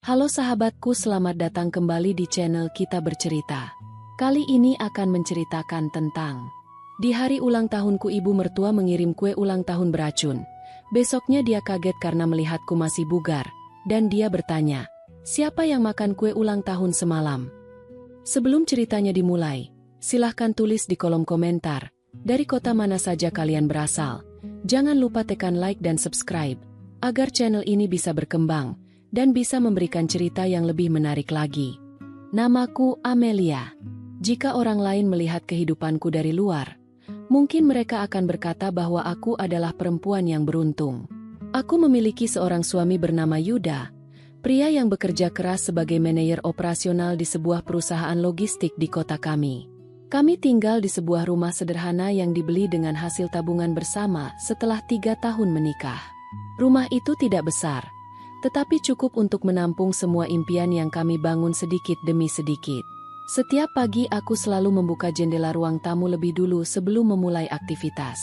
Halo sahabatku, selamat datang kembali di channel Kita Bercerita. Kali ini akan menceritakan tentang di hari ulang tahunku ibu mertua mengirim kue ulang tahun beracun. Besoknya dia kaget karena melihatku masih bugar, dan dia bertanya, siapa yang makan kue ulang tahun semalam? Sebelum ceritanya dimulai, silahkan tulis di kolom komentar, dari kota mana saja kalian berasal. Jangan lupa tekan like dan subscribe, agar channel ini bisa berkembang dan bisa memberikan cerita yang lebih menarik lagi. Namaku Amelia. Jika orang lain melihat kehidupanku dari luar, mungkin mereka akan berkata bahwa aku adalah perempuan yang beruntung. Aku memiliki seorang suami bernama Yuda, pria yang bekerja keras sebagai manajer operasional di sebuah perusahaan logistik di kota kami. Kami tinggal di sebuah rumah sederhana yang dibeli dengan hasil tabungan bersama setelah 3 tahun menikah. Rumah itu tidak besar, tetapi cukup untuk menampung semua impian yang kami bangun sedikit demi sedikit. Setiap pagi aku selalu membuka jendela ruang tamu lebih dulu sebelum memulai aktivitas.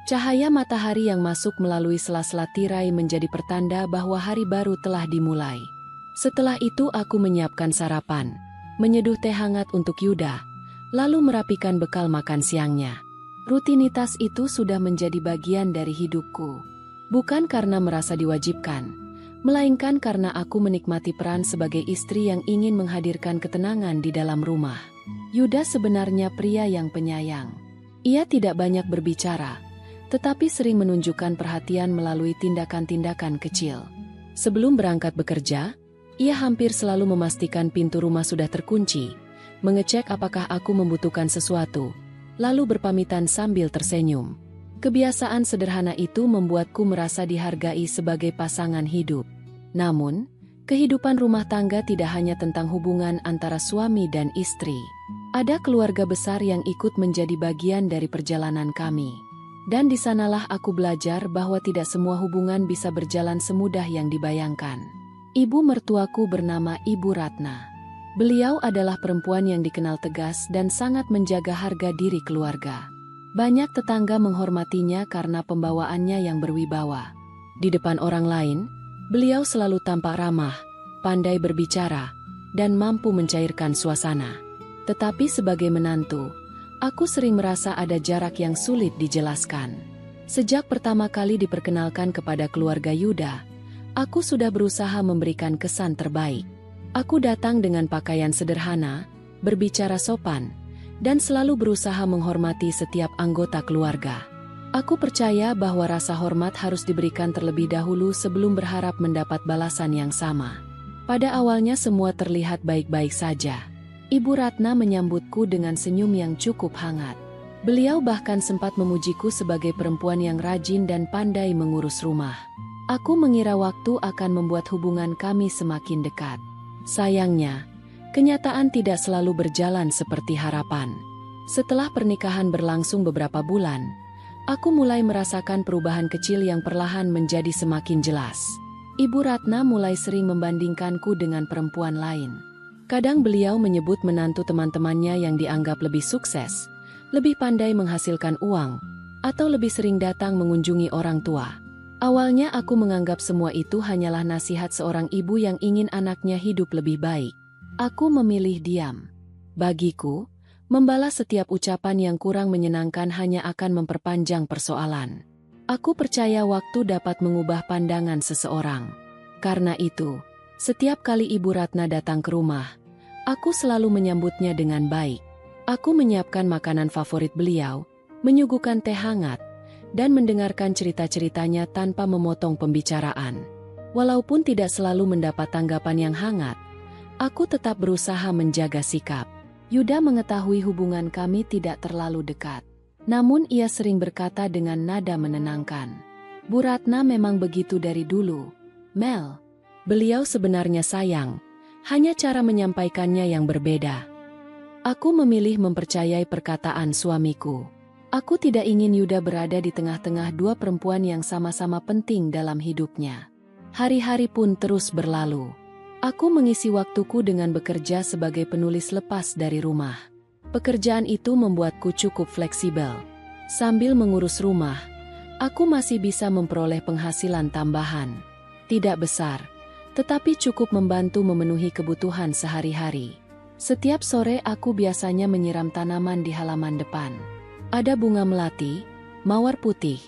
Cahaya matahari yang masuk melalui sela-sela tirai menjadi pertanda bahwa hari baru telah dimulai. Setelah itu aku menyiapkan sarapan, menyeduh teh hangat untuk Yuda, lalu merapikan bekal makan siangnya. Rutinitas itu sudah menjadi bagian dari hidupku. Bukan karena merasa diwajibkan, melainkan karena aku menikmati peran sebagai istri yang ingin menghadirkan ketenangan di dalam rumah. Yuda sebenarnya pria yang penyayang. Ia tidak banyak berbicara, tetapi sering menunjukkan perhatian melalui tindakan-tindakan kecil. Sebelum berangkat bekerja, ia hampir selalu memastikan pintu rumah sudah terkunci, mengecek apakah aku membutuhkan sesuatu, lalu berpamitan sambil tersenyum. Kebiasaan sederhana itu membuatku merasa dihargai sebagai pasangan hidup. Namun, kehidupan rumah tangga tidak hanya tentang hubungan antara suami dan istri. Ada keluarga besar yang ikut menjadi bagian dari perjalanan kami. Dan di sanalah aku belajar bahwa tidak semua hubungan bisa berjalan semudah yang dibayangkan. Ibu mertuaku bernama Ibu Ratna. Beliau adalah perempuan yang dikenal tegas dan sangat menjaga harga diri keluarga. Banyak tetangga menghormatinya karena pembawaannya yang berwibawa. Di depan orang lain, beliau selalu tampak ramah, pandai berbicara, dan mampu mencairkan suasana. Tetapi sebagai menantu, aku sering merasa ada jarak yang sulit dijelaskan. Sejak pertama kali diperkenalkan kepada keluarga Yuda, aku sudah berusaha memberikan kesan terbaik. Aku datang dengan pakaian sederhana, berbicara sopan, dan selalu berusaha menghormati setiap anggota keluarga. Aku percaya bahwa rasa hormat harus diberikan terlebih dahulu sebelum berharap mendapat balasan yang sama. Pada awalnya semua terlihat baik-baik saja. Ibu Ratna menyambutku dengan senyum yang cukup hangat. Beliau bahkan sempat memujiku sebagai perempuan yang rajin dan pandai mengurus rumah. Aku mengira waktu akan membuat hubungan kami semakin dekat. Sayangnya, kenyataan tidak selalu berjalan seperti harapan. Setelah pernikahan berlangsung beberapa bulan, aku mulai merasakan perubahan kecil yang perlahan menjadi semakin jelas. Ibu Ratna mulai sering membandingkanku dengan perempuan lain. Kadang beliau menyebut menantu teman-temannya yang dianggap lebih sukses, lebih pandai menghasilkan uang, atau lebih sering datang mengunjungi orang tua. Awalnya aku menganggap semua itu hanyalah nasihat seorang ibu yang ingin anaknya hidup lebih baik. Aku memilih diam. Bagiku, membalas setiap ucapan yang kurang menyenangkan hanya akan memperpanjang persoalan. Aku percaya waktu dapat mengubah pandangan seseorang. Karena itu, setiap kali Ibu Ratna datang ke rumah, aku selalu menyambutnya dengan baik. Aku menyiapkan makanan favorit beliau, menyuguhkan teh hangat, dan mendengarkan cerita-ceritanya tanpa memotong pembicaraan. Walaupun tidak selalu mendapat tanggapan yang hangat, aku tetap berusaha menjaga sikap. Yuda mengetahui hubungan kami tidak terlalu dekat. Namun ia sering berkata dengan nada menenangkan, "Bu Ratna memang begitu dari dulu, Mel. Beliau sebenarnya sayang, hanya cara menyampaikannya yang berbeda." Aku memilih mempercayai perkataan suamiku. Aku tidak ingin Yuda berada di tengah-tengah dua perempuan yang sama-sama penting dalam hidupnya. Hari-hari pun terus berlalu. Aku mengisi waktuku dengan bekerja sebagai penulis lepas dari rumah. Pekerjaan itu membuatku cukup fleksibel. Sambil mengurus rumah, aku masih bisa memperoleh penghasilan tambahan. Tidak besar, tetapi cukup membantu memenuhi kebutuhan sehari-hari. Setiap sore aku biasanya menyiram tanaman di halaman depan. Ada bunga melati, mawar putih,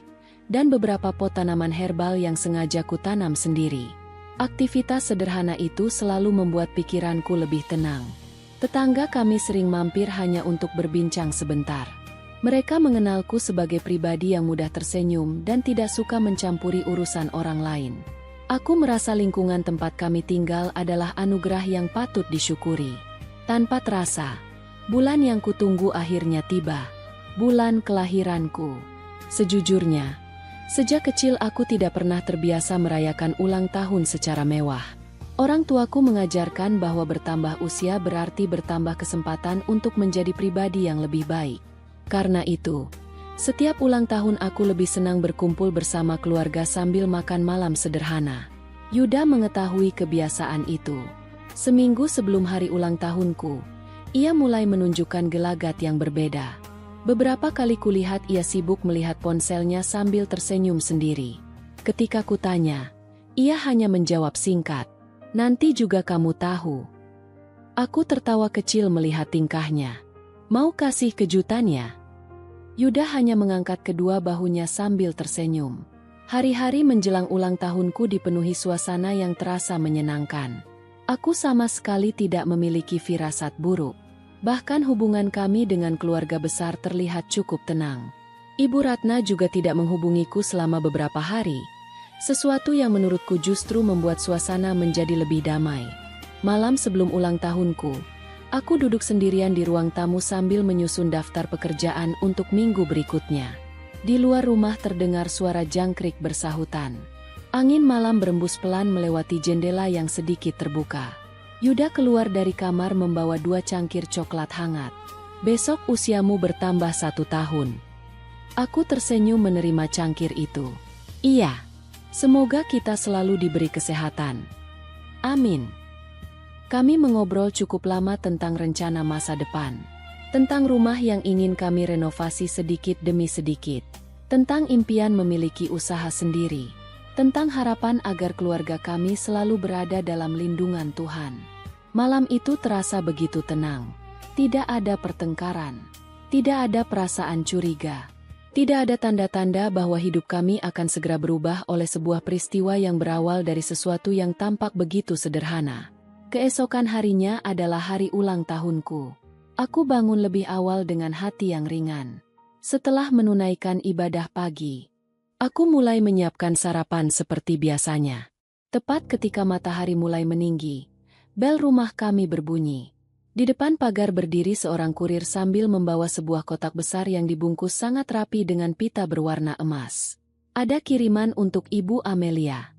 dan beberapa pot tanaman herbal yang sengaja kutanam sendiri. Aktivitas sederhana itu selalu membuat pikiranku lebih tenang. Tetangga kami sering mampir hanya untuk berbincang sebentar. Mereka mengenalku sebagai pribadi yang mudah tersenyum dan tidak suka mencampuri urusan orang lain. Aku merasa lingkungan tempat kami tinggal adalah anugerah yang patut disyukuri. Tanpa terasa, bulan yang kutunggu akhirnya tiba. Bulan kelahiranku. Sejujurnya, sejak kecil aku tidak pernah terbiasa merayakan ulang tahun secara mewah. Orang tuaku mengajarkan bahwa bertambah usia berarti bertambah kesempatan untuk menjadi pribadi yang lebih baik. Karena itu, setiap ulang tahun aku lebih senang berkumpul bersama keluarga sambil makan malam sederhana. Yuda mengetahui kebiasaan itu. Seminggu sebelum hari ulang tahunku, ia mulai menunjukkan gelagat yang berbeda. Beberapa kali kulihat ia sibuk melihat ponselnya sambil tersenyum sendiri. Ketika kutanya, ia hanya menjawab singkat, "Nanti juga kamu tahu." Aku tertawa kecil melihat tingkahnya. Mau kasih kejutan ya? Yuda hanya mengangkat kedua bahunya sambil tersenyum. Hari-hari menjelang ulang tahunku dipenuhi suasana yang terasa menyenangkan. Aku sama sekali tidak memiliki firasat buruk. Bahkan hubungan kami dengan keluarga besar terlihat cukup tenang. Ibu Ratna juga tidak menghubungiku selama beberapa hari. Sesuatu yang menurutku justru membuat suasana menjadi lebih damai. Malam sebelum ulang tahunku, aku duduk sendirian di ruang tamu sambil menyusun daftar pekerjaan untuk minggu berikutnya. Di luar rumah terdengar suara jangkrik bersahutan. Angin malam berembus pelan melewati jendela yang sedikit terbuka. Yuda keluar dari kamar membawa 2 cangkir coklat hangat. "Besok usiamu bertambah 1 tahun." Aku tersenyum menerima cangkir itu. "Iya. Semoga kita selalu diberi kesehatan. Amin." Kami mengobrol cukup lama tentang rencana masa depan. Tentang rumah yang ingin kami renovasi sedikit demi sedikit. Tentang impian memiliki usaha sendiri. Tentang harapan agar keluarga kami selalu berada dalam lindungan Tuhan. Malam itu terasa begitu tenang. Tidak ada pertengkaran. Tidak ada perasaan curiga. Tidak ada tanda-tanda bahwa hidup kami akan segera berubah oleh sebuah peristiwa yang berawal dari sesuatu yang tampak begitu sederhana. Keesokan harinya adalah hari ulang tahunku. Aku bangun lebih awal dengan hati yang ringan. Setelah menunaikan ibadah pagi, aku mulai menyiapkan sarapan seperti biasanya. Tepat ketika matahari mulai meninggi, bel rumah kami berbunyi. Di depan pagar berdiri seorang kurir sambil membawa sebuah kotak besar yang dibungkus sangat rapi dengan pita berwarna emas. Ada kiriman untuk Ibu Amelia.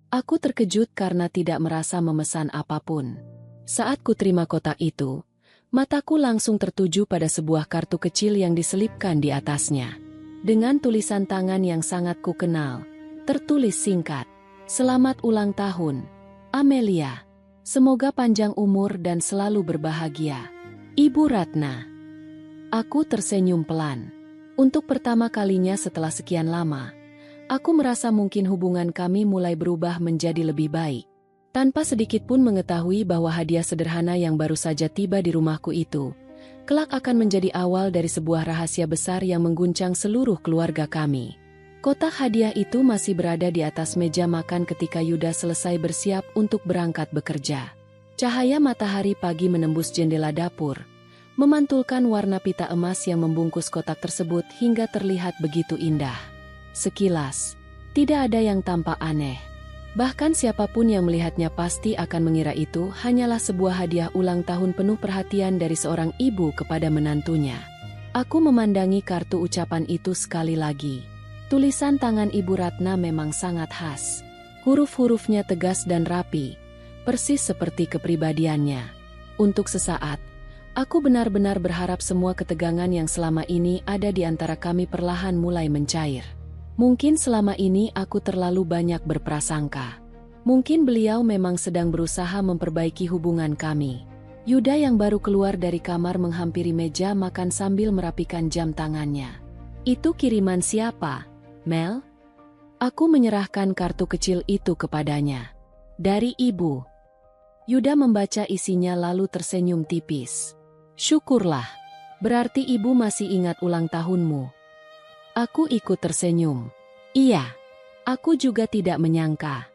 Aku terkejut karena tidak merasa memesan apapun. Saat kuterima kotak itu, mataku langsung tertuju pada sebuah kartu kecil yang diselipkan di atasnya. Dengan tulisan tangan yang sangat kukenal, tertulis singkat, "Selamat ulang tahun, Amelia. Semoga panjang umur dan selalu berbahagia. Ibu Ratna." Aku tersenyum pelan. Untuk pertama kalinya setelah sekian lama, aku merasa mungkin hubungan kami mulai berubah menjadi lebih baik. Tanpa sedikit pun mengetahui bahwa hadiah sederhana yang baru saja tiba di rumahku itu, kelak akan menjadi awal dari sebuah rahasia besar yang mengguncang seluruh keluarga kami. Kotak hadiah itu masih berada di atas meja makan ketika Yuda selesai bersiap untuk berangkat bekerja. Cahaya matahari pagi menembus jendela dapur, memantulkan warna pita emas yang membungkus kotak tersebut hingga terlihat begitu indah. Sekilas, tidak ada yang tampak aneh. Bahkan siapapun yang melihatnya pasti akan mengira itu hanyalah sebuah hadiah ulang tahun penuh perhatian dari seorang ibu kepada menantunya. Aku memandangi kartu ucapan itu sekali lagi. Tulisan tangan Ibu Ratna memang sangat khas. Huruf-hurufnya tegas dan rapi, persis seperti kepribadiannya. Untuk sesaat, aku benar-benar berharap semua ketegangan yang selama ini ada di antara kami perlahan mulai mencair. Mungkin selama ini aku terlalu banyak berprasangka. Mungkin beliau memang sedang berusaha memperbaiki hubungan kami. Yuda yang baru keluar dari kamar menghampiri meja makan sambil merapikan jam tangannya. "Itu kiriman siapa, Mel?" Aku menyerahkan kartu kecil itu kepadanya. Dari Ibu. Yuda membaca isinya lalu tersenyum tipis. Syukurlah. Berarti Ibu masih ingat ulang tahunmu. Aku ikut tersenyum. Iya. Aku juga tidak menyangka.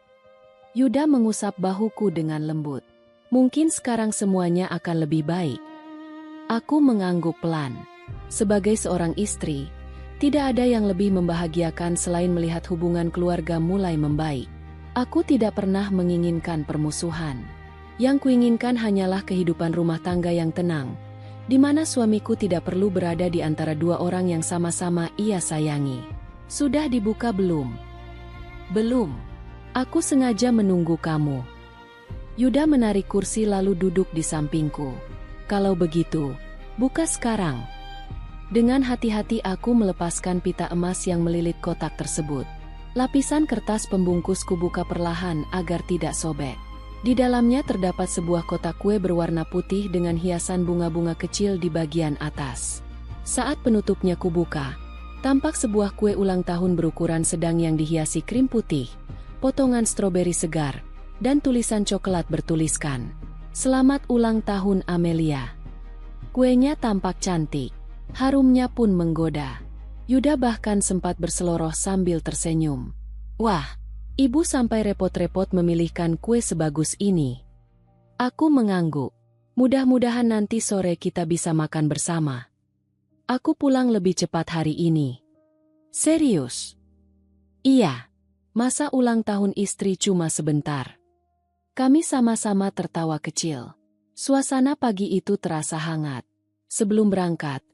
Yuda mengusap bahuku dengan lembut. Mungkin sekarang semuanya akan lebih baik. Aku mengangguk pelan. Sebagai seorang istri, tidak ada yang lebih membahagiakan selain melihat hubungan keluarga mulai membaik. Aku tidak pernah menginginkan permusuhan. Yang kuinginkan hanyalah kehidupan rumah tangga yang tenang, di mana suamiku tidak perlu berada di antara dua orang yang sama-sama ia sayangi. Sudah dibuka belum? Belum. Aku sengaja menunggu kamu. Yuda menarik kursi lalu duduk di sampingku. Kalau begitu, buka sekarang. Dengan hati-hati aku melepaskan pita emas yang melilit kotak tersebut. Lapisan kertas pembungkus kubuka perlahan agar tidak sobek. Di dalamnya terdapat sebuah kotak kue berwarna putih dengan hiasan bunga-bunga kecil di bagian atas. Saat penutupnya kubuka, tampak sebuah kue ulang tahun berukuran sedang yang dihiasi krim putih, potongan stroberi segar, dan tulisan coklat bertuliskan, "Selamat ulang tahun Amelia." Kuenya tampak cantik, harumnya pun menggoda. Yuda bahkan sempat berseloroh sambil tersenyum. Wah, Ibu sampai repot-repot memilihkan kue sebagus ini. Aku mengangguk. Mudah-mudahan nanti sore kita bisa makan bersama. Aku pulang lebih cepat hari ini. Serius? Iya. Masa ulang tahun istri cuma sebentar. Kami sama-sama tertawa kecil. Suasana pagi itu terasa hangat. Sebelum berangkat,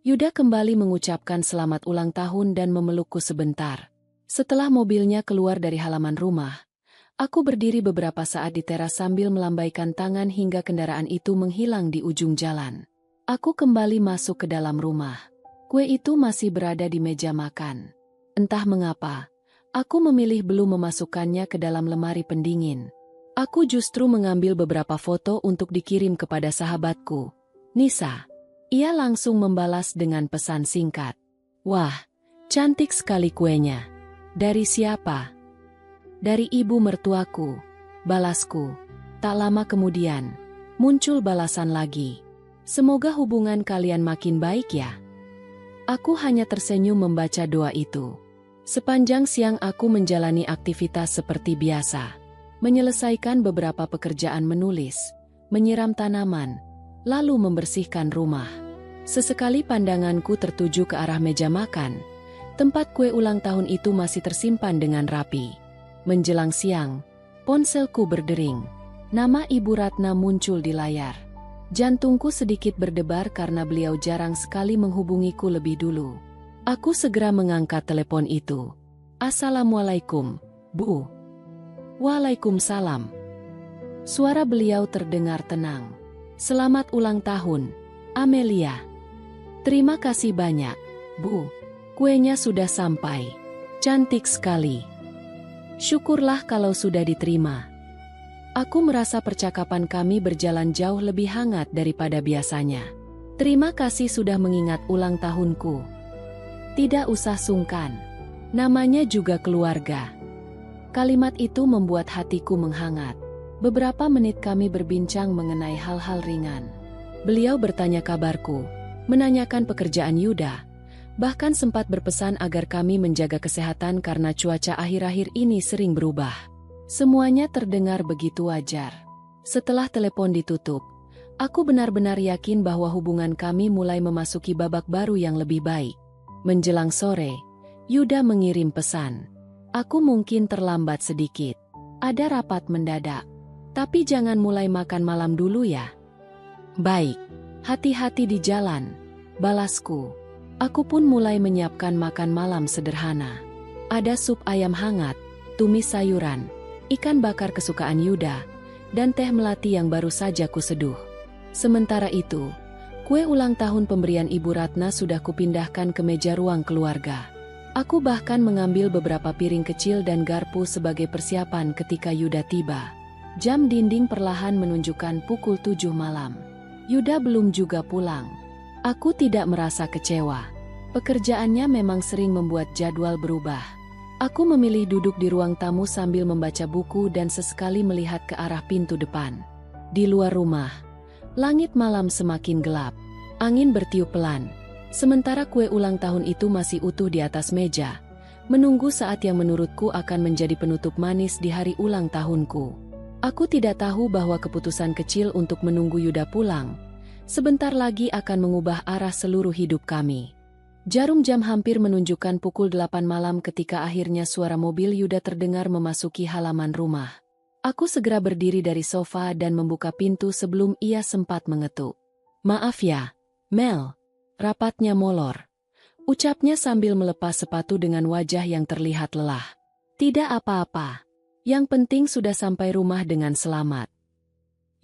Yuda kembali mengucapkan selamat ulang tahun dan memelukku sebentar. Setelah mobilnya keluar dari halaman rumah, aku berdiri beberapa saat di teras sambil melambaikan tangan hingga kendaraan itu menghilang di ujung jalan. Aku kembali masuk ke dalam rumah. Kue itu masih berada di meja makan. Entah mengapa, aku memilih belum memasukkannya ke dalam lemari pendingin. Aku justru mengambil beberapa foto untuk dikirim kepada sahabatku, Nisa. Ia langsung membalas dengan pesan singkat. Wah, cantik sekali kuenya. Dari siapa? Dari ibu mertuaku. Balasku. Tak lama kemudian, muncul balasan lagi. Semoga hubungan kalian makin baik ya. Aku hanya tersenyum membaca doa itu. Sepanjang siang aku menjalani aktivitas seperti biasa. Menyelesaikan beberapa pekerjaan menulis, menyiram tanaman, lalu membersihkan rumah. Sesekali pandanganku tertuju ke arah meja makan. Tempat kue ulang tahun itu masih tersimpan dengan rapi. Menjelang siang, ponselku berdering. Nama Ibu Ratna muncul di layar. Jantungku sedikit berdebar karena beliau jarang sekali menghubungiku lebih dulu. Aku segera mengangkat telepon itu. Assalamualaikum, Bu. Waalaikumsalam. Suara beliau terdengar tenang. Selamat ulang tahun, Amelia. Terima kasih banyak, Bu. Kuenya sudah sampai. Cantik sekali. Syukurlah kalau sudah diterima. Aku merasa percakapan kami berjalan jauh lebih hangat daripada biasanya. Terima kasih sudah mengingat ulang tahunku. Tidak usah sungkan. Namanya juga keluarga. Kalimat itu membuat hatiku menghangat. Beberapa menit kami berbincang mengenai hal-hal ringan. Beliau bertanya kabarku, menanyakan pekerjaan Yuda, bahkan sempat berpesan agar kami menjaga kesehatan karena cuaca akhir-akhir ini sering berubah. Semuanya terdengar begitu wajar. Setelah telepon ditutup, aku benar-benar yakin bahwa hubungan kami mulai memasuki babak baru yang lebih baik. Menjelang sore, Yuda mengirim pesan. Aku mungkin terlambat sedikit. Ada rapat mendadak. Tapi jangan mulai makan malam dulu ya. Baik, hati-hati di jalan, balasku. Aku pun mulai menyiapkan makan malam sederhana. Ada sup ayam hangat, tumis sayuran, ikan bakar kesukaan Yuda, dan teh melati yang baru saja kuseduh. Sementara itu, kue ulang tahun pemberian Ibu Ratna sudah kupindahkan ke meja ruang keluarga. Aku bahkan mengambil beberapa piring kecil dan garpu sebagai persiapan ketika Yuda tiba. Jam dinding perlahan menunjukkan pukul 7 malam. Yuda belum juga pulang. Aku tidak merasa kecewa. Pekerjaannya memang sering membuat jadwal berubah. Aku memilih duduk di ruang tamu sambil membaca buku dan sesekali melihat ke arah pintu depan. Di luar rumah, langit malam semakin gelap. Angin bertiup pelan. Sementara kue ulang tahun itu masih utuh di atas meja, menunggu saat yang menurutku akan menjadi penutup manis di hari ulang tahunku. Aku tidak tahu bahwa keputusan kecil untuk menunggu Yuda pulang sebentar lagi akan mengubah arah seluruh hidup kami. Jarum jam hampir menunjukkan pukul 8 malam ketika akhirnya suara mobil Yuda terdengar memasuki halaman rumah. Aku segera berdiri dari sofa dan membuka pintu sebelum ia sempat mengetuk. "Maaf ya, Mel." Rapatnya molor. Ucapnya sambil melepas sepatu dengan wajah yang terlihat lelah. "Tidak apa-apa. Yang penting sudah sampai rumah dengan selamat."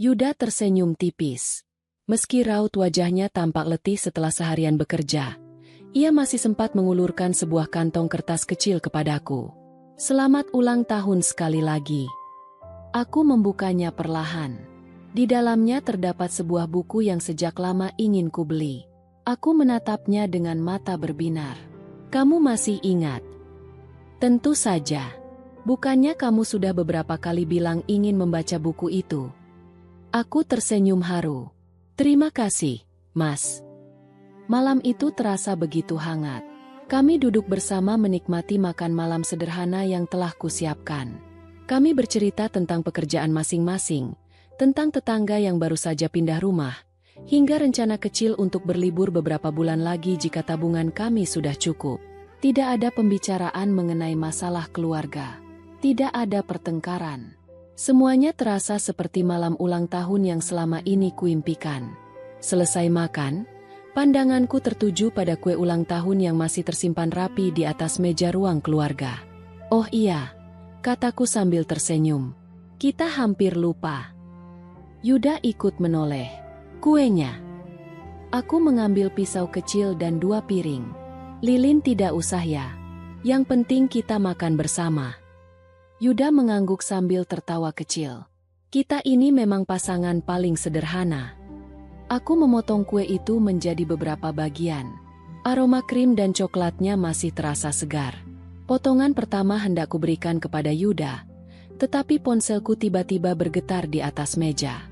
Yuda tersenyum tipis. Meski raut wajahnya tampak letih setelah seharian bekerja, ia masih sempat mengulurkan sebuah kantong kertas kecil kepadaku. "Selamat ulang tahun sekali lagi." Aku membukanya perlahan. Di dalamnya terdapat sebuah buku yang sejak lama ingin ku beli. Aku menatapnya dengan mata berbinar. "Kamu masih ingat?" "Tentu saja. Bukannya kamu sudah beberapa kali bilang ingin membaca buku itu?" Aku tersenyum haru. "Terima kasih, Mas." Malam itu terasa begitu hangat. Kami duduk bersama menikmati makan malam sederhana yang telah kusiapkan. Kami bercerita tentang pekerjaan masing-masing, tentang tetangga yang baru saja pindah rumah, hingga rencana kecil untuk berlibur beberapa bulan lagi jika tabungan kami sudah cukup. Tidak ada pembicaraan mengenai masalah keluarga. Tidak ada pertengkaran. Semuanya terasa seperti malam ulang tahun yang selama ini kuimpikan. Selesai makan, pandanganku tertuju pada kue ulang tahun yang masih tersimpan rapi di atas meja ruang keluarga. "Oh iya," kataku sambil tersenyum. "Kita hampir lupa." Yuda ikut menoleh. "Kuenya." Aku mengambil pisau kecil dan 2 piring. "Lilin tidak usah ya. Yang penting kita makan bersama." Yuda mengangguk sambil tertawa kecil. "Kita ini memang pasangan paling sederhana." Aku memotong kue itu menjadi beberapa bagian. Aroma krim dan coklatnya masih terasa segar. Potongan pertama hendak kuberikan kepada Yuda, tetapi ponselku tiba-tiba bergetar di atas meja.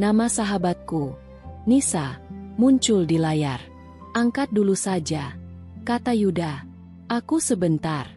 Nama sahabatku, Nisa, muncul di layar. "Angkat dulu saja," kata Yuda. "Aku sebentar."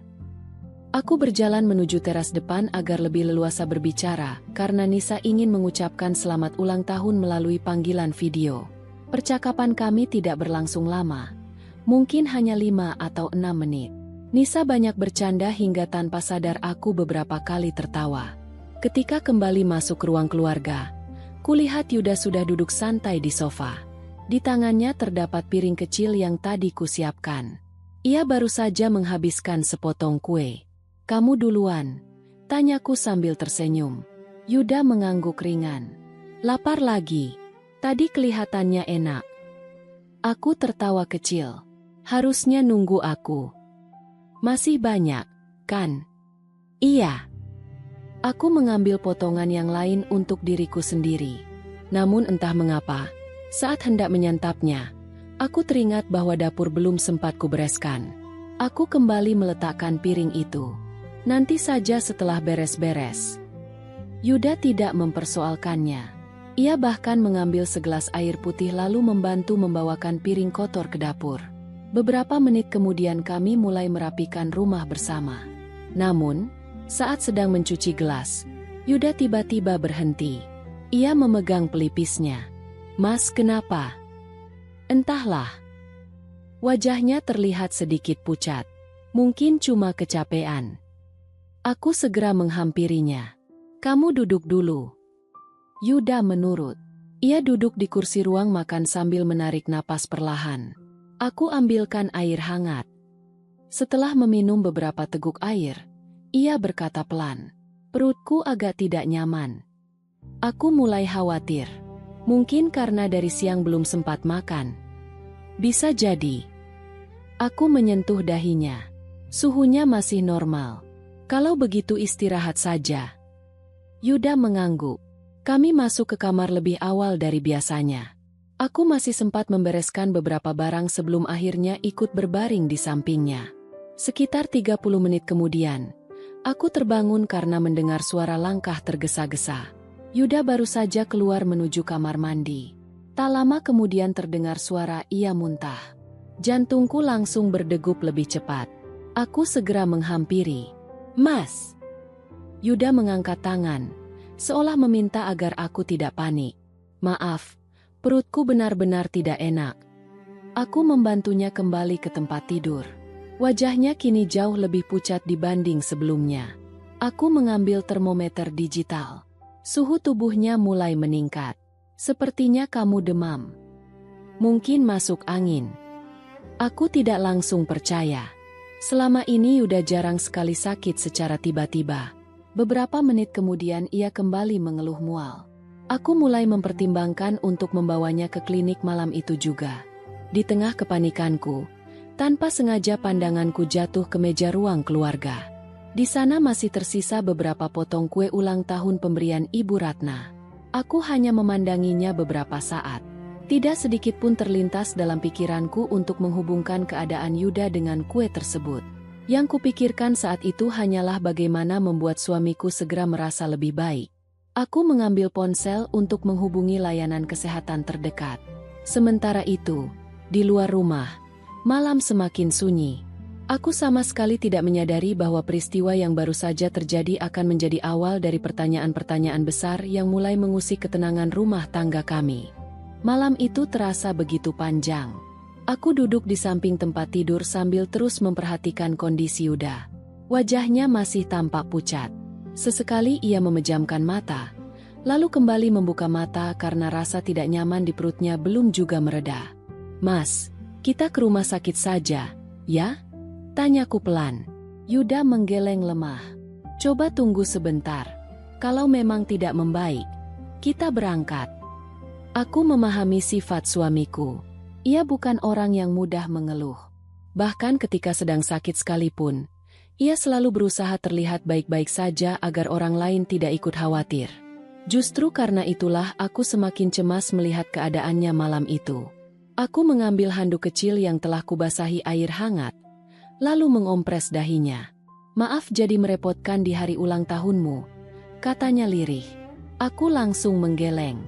Aku berjalan menuju teras depan agar lebih leluasa berbicara, karena Nisa ingin mengucapkan selamat ulang tahun melalui panggilan video. Percakapan kami tidak berlangsung lama, mungkin hanya 5 atau 6 menit. Nisa banyak bercanda hingga tanpa sadar aku beberapa kali tertawa. Ketika kembali masuk ke ruang keluarga, kulihat Yuda sudah duduk santai di sofa. Di tangannya terdapat piring kecil yang tadi kusiapkan. Ia baru saja menghabiskan sepotong kue. "Kamu duluan?" tanyaku sambil tersenyum. Yuda mengangguk ringan. "Lapar lagi? Tadi kelihatannya enak." Aku tertawa kecil. "Harusnya nunggu aku. Masih banyak, kan?" "Iya." Aku mengambil potongan yang lain untuk diriku sendiri. Namun entah mengapa, saat hendak menyantapnya, aku teringat bahwa dapur belum sempat kubereskan. Aku kembali meletakkan piring itu. "Nanti saja setelah beres-beres." Yuda tidak mempersoalkannya. Ia bahkan mengambil segelas air putih lalu membantu membawakan piring kotor ke dapur. Beberapa menit kemudian kami mulai merapikan rumah bersama. Namun, saat sedang mencuci gelas, Yuda tiba-tiba berhenti. Ia memegang pelipisnya. "Mas, kenapa?" "Entahlah." Wajahnya terlihat sedikit pucat. "Mungkin cuma kecapean." Aku segera menghampirinya. "Kamu duduk dulu." Yuda menurut. Ia duduk di kursi ruang makan sambil menarik napas perlahan. Aku ambilkan air hangat. Setelah meminum beberapa teguk air, ia berkata pelan, "Perutku agak tidak nyaman." Aku mulai khawatir. Mungkin karena dari siang belum sempat makan. Bisa jadi. Aku menyentuh dahinya. Suhunya masih normal. "Kalau begitu istirahat saja." Yuda mengangguk. Kami masuk ke kamar lebih awal dari biasanya. Aku masih sempat membereskan beberapa barang sebelum akhirnya ikut berbaring di sampingnya. Sekitar 30 menit kemudian, aku terbangun karena mendengar suara langkah tergesa-gesa. Yuda baru saja keluar menuju kamar mandi. Tak lama kemudian terdengar suara ia muntah. Jantungku langsung berdegup lebih cepat. Aku segera menghampiri. "Mas!" Yuda mengangkat tangan, seolah meminta agar aku tidak panik. "Maaf, perutku benar-benar tidak enak." Aku membantunya kembali ke tempat tidur. Wajahnya kini jauh lebih pucat dibanding sebelumnya. Aku mengambil termometer digital. Suhu tubuhnya mulai meningkat. "Sepertinya kamu demam. Mungkin masuk angin." Aku tidak langsung percaya. Selama ini Yuda jarang sekali sakit secara tiba-tiba. Beberapa menit kemudian ia kembali mengeluh mual. Aku mulai mempertimbangkan untuk membawanya ke klinik malam itu juga. Di tengah kepanikanku, tanpa sengaja pandanganku jatuh ke meja ruang keluarga. Di sana masih tersisa beberapa potong kue ulang tahun pemberian Ibu Ratna. Aku hanya memandanginya beberapa saat. Tidak sedikit pun terlintas dalam pikiranku untuk menghubungkan keadaan Yuda dengan kue tersebut. Yang kupikirkan saat itu hanyalah bagaimana membuat suamiku segera merasa lebih baik. Aku mengambil ponsel untuk menghubungi layanan kesehatan terdekat. Sementara itu, di luar rumah, malam semakin sunyi. Aku sama sekali tidak menyadari bahwa peristiwa yang baru saja terjadi akan menjadi awal dari pertanyaan-pertanyaan besar yang mulai mengusik ketenangan rumah tangga kami. Malam itu terasa begitu panjang. Aku duduk di samping tempat tidur sambil terus memperhatikan kondisi Yuda. Wajahnya masih tampak pucat. Sesekali ia memejamkan mata, lalu kembali membuka mata karena rasa tidak nyaman di perutnya belum juga mereda. "Mas, kita ke rumah sakit saja, ya?" tanyaku pelan. Yuda menggeleng lemah. "Coba tunggu sebentar. Kalau memang tidak membaik, kita berangkat." Aku memahami sifat suamiku. Ia bukan orang yang mudah mengeluh. Bahkan ketika sedang sakit sekalipun, ia selalu berusaha terlihat baik-baik saja agar orang lain tidak ikut khawatir. Justru karena itulah aku semakin cemas melihat keadaannya malam itu. Aku mengambil handuk kecil yang telah kubasahi air hangat, lalu mengompres dahinya. "Maaf jadi merepotkan di hari ulang tahunmu," katanya lirih. Aku langsung menggeleng.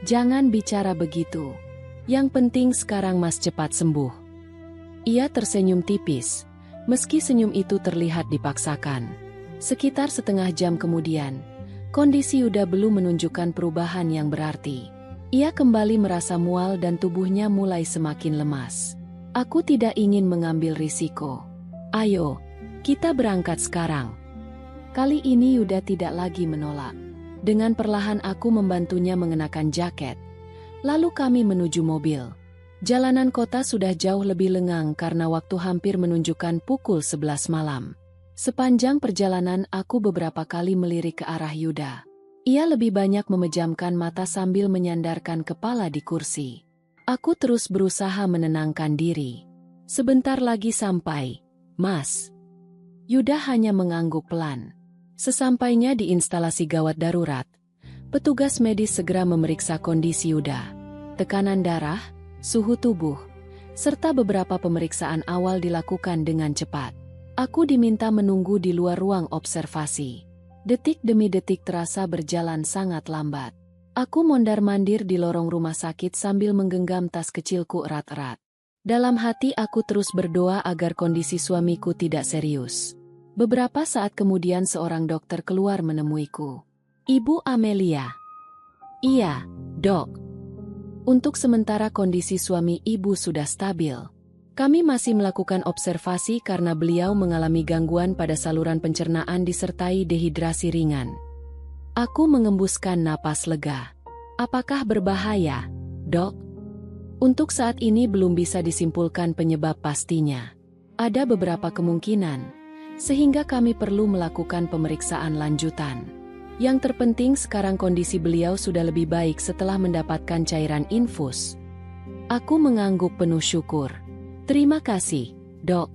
"Jangan bicara begitu. Yang penting sekarang Mas cepat sembuh." Ia tersenyum tipis, meski senyum itu terlihat dipaksakan. Sekitar setengah jam kemudian, kondisi Yuda belum menunjukkan perubahan yang berarti. Ia kembali merasa mual dan tubuhnya mulai semakin lemas. Aku tidak ingin mengambil risiko. "Ayo, kita berangkat sekarang." Kali ini Yuda tidak lagi menolak. Dengan perlahan aku membantunya mengenakan jaket. Lalu kami menuju mobil. Jalanan kota sudah jauh lebih lengang karena waktu hampir menunjukkan pukul 11 malam. Sepanjang perjalanan aku beberapa kali melirik ke arah Yuda. Ia lebih banyak memejamkan mata sambil menyandarkan kepala di kursi. Aku terus berusaha menenangkan diri. "Sebentar lagi sampai, Mas." Yuda hanya mengangguk pelan. Sesampainya di instalasi gawat darurat, petugas medis segera memeriksa kondisi Yuda. Tekanan darah, suhu tubuh, serta beberapa pemeriksaan awal dilakukan dengan cepat. Aku diminta menunggu di luar ruang observasi. Detik demi detik terasa berjalan sangat lambat. Aku mondar-mandir di lorong rumah sakit sambil menggenggam tas kecilku erat-erat. Dalam hati aku terus berdoa agar kondisi suamiku tidak serius. Beberapa saat kemudian seorang dokter keluar menemuiku. "Ibu Amelia." "Iya, Dok. Untuk sementara kondisi suami Ibu sudah stabil. Kami masih melakukan observasi karena beliau mengalami gangguan pada saluran pencernaan disertai dehidrasi ringan." Aku mengembuskan napas lega. "Apakah berbahaya, Dok?" "Untuk saat ini belum bisa disimpulkan penyebab pastinya. Ada beberapa kemungkinan, sehingga kami perlu melakukan pemeriksaan lanjutan. Yang terpenting sekarang kondisi beliau sudah lebih baik setelah mendapatkan cairan infus." Aku mengangguk penuh syukur. "Terima kasih, Dok."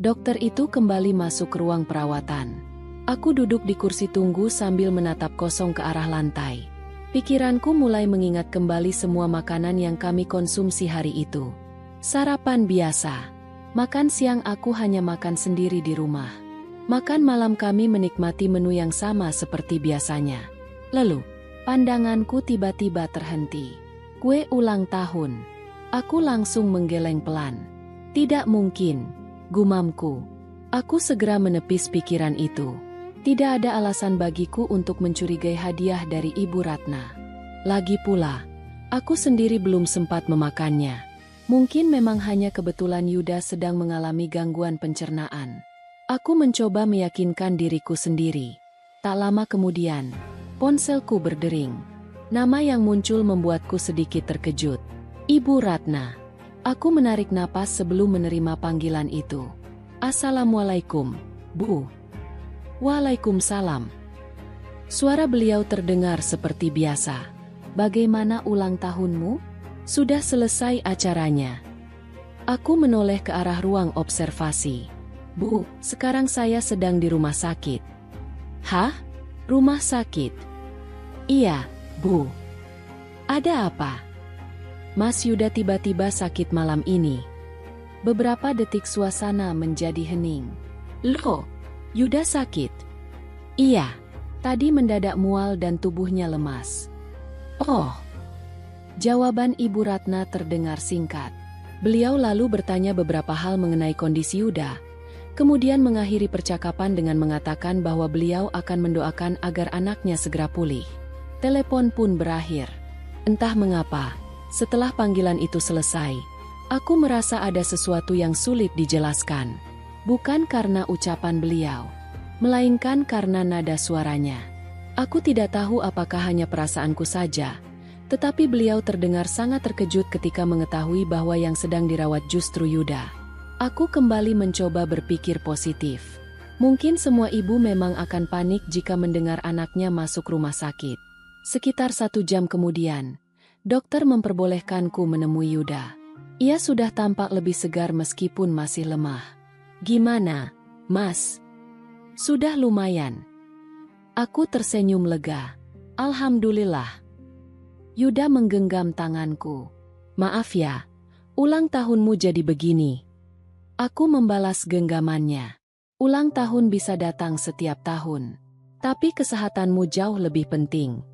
Dokter itu kembali masuk ke ruang perawatan. Aku duduk di kursi tunggu sambil menatap kosong ke arah lantai. Pikiranku mulai mengingat kembali semua makanan yang kami konsumsi hari itu. Sarapan biasa, Makan siang aku hanya makan sendiri di rumah. Makan malam kami menikmati menu yang sama seperti biasanya. Lalu, pandanganku tiba-tiba terhenti. Kue ulang tahun. Aku langsung menggeleng pelan. Tidak mungkin, gumamku. Aku segera menepis pikiran itu. Tidak ada alasan bagiku untuk mencurigai hadiah dari Ibu Ratna. Lagi pula, aku sendiri belum sempat memakannya. Mungkin memang hanya kebetulan Yuda sedang mengalami gangguan pencernaan. Aku mencoba meyakinkan diriku sendiri. Tak lama kemudian, ponselku berdering. Nama yang muncul membuatku sedikit terkejut. Ibu Ratna. Aku menarik napas sebelum menerima panggilan itu. Assalamualaikum, Bu. Waalaikumsalam. Suara beliau terdengar seperti biasa. Bagaimana ulang tahunmu? Sudah selesai acaranya. Aku menoleh ke arah ruang observasi. Bu, sekarang saya sedang di rumah sakit. Hah? Rumah sakit? Iya, Bu. Ada apa? Mas Yuda tiba-tiba sakit malam ini. Beberapa detik suasana menjadi hening. Loh, Yuda sakit? Iya, tadi mendadak mual dan tubuhnya lemas. Oh. Jawaban Ibu Ratna terdengar singkat. Beliau lalu bertanya beberapa hal mengenai kondisi Yuda. Kemudian mengakhiri percakapan dengan mengatakan bahwa beliau akan mendoakan agar anaknya segera pulih. Telepon pun berakhir. Entah mengapa, setelah panggilan itu selesai, aku merasa ada sesuatu yang sulit dijelaskan. Bukan karena ucapan beliau, melainkan karena nada suaranya. Aku tidak tahu apakah hanya perasaanku saja, tetapi beliau terdengar sangat terkejut ketika mengetahui bahwa yang sedang dirawat justru Yuda. Aku kembali mencoba berpikir positif. Mungkin semua ibu memang akan panik jika mendengar anaknya masuk rumah sakit. Sekitar 1 jam kemudian, dokter memperbolehkanku menemui Yuda. Ia sudah tampak lebih segar meskipun masih lemah. Gimana, Mas? Sudah lumayan. Aku tersenyum lega. Alhamdulillah. Yuda menggenggam tanganku. Maaf ya, ulang tahunmu jadi begini. Aku membalas genggamannya. Ulang tahun bisa datang setiap tahun. Tapi kesehatanmu jauh lebih penting.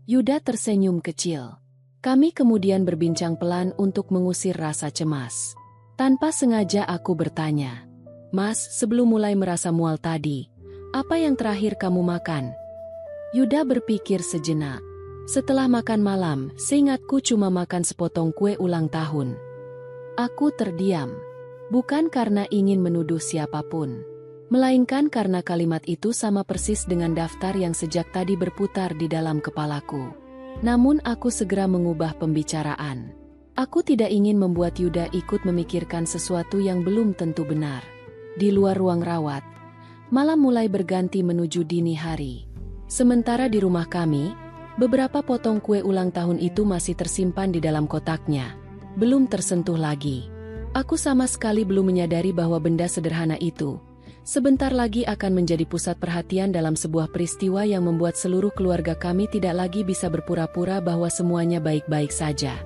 Yuda tersenyum kecil. Kami kemudian berbincang pelan untuk mengusir rasa cemas. Tanpa sengaja aku bertanya. Mas, sebelum mulai merasa mual tadi, apa yang terakhir kamu makan? Yuda berpikir sejenak. Setelah makan malam, seingatku cuma makan sepotong kue ulang tahun. Aku terdiam. Bukan karena ingin menuduh siapapun, melainkan karena kalimat itu sama persis dengan daftar yang sejak tadi berputar di dalam kepalaku. Namun aku segera mengubah pembicaraan. Aku tidak ingin membuat Yuda ikut memikirkan sesuatu yang belum tentu benar. Di luar ruang rawat, malam mulai berganti menuju dini hari. Sementara di rumah kami, beberapa potong kue ulang tahun itu masih tersimpan di dalam kotaknya, belum tersentuh lagi. Aku sama sekali belum menyadari bahwa benda sederhana itu sebentar lagi akan menjadi pusat perhatian dalam sebuah peristiwa yang membuat seluruh keluarga kami tidak lagi bisa berpura-pura bahwa semuanya baik-baik saja.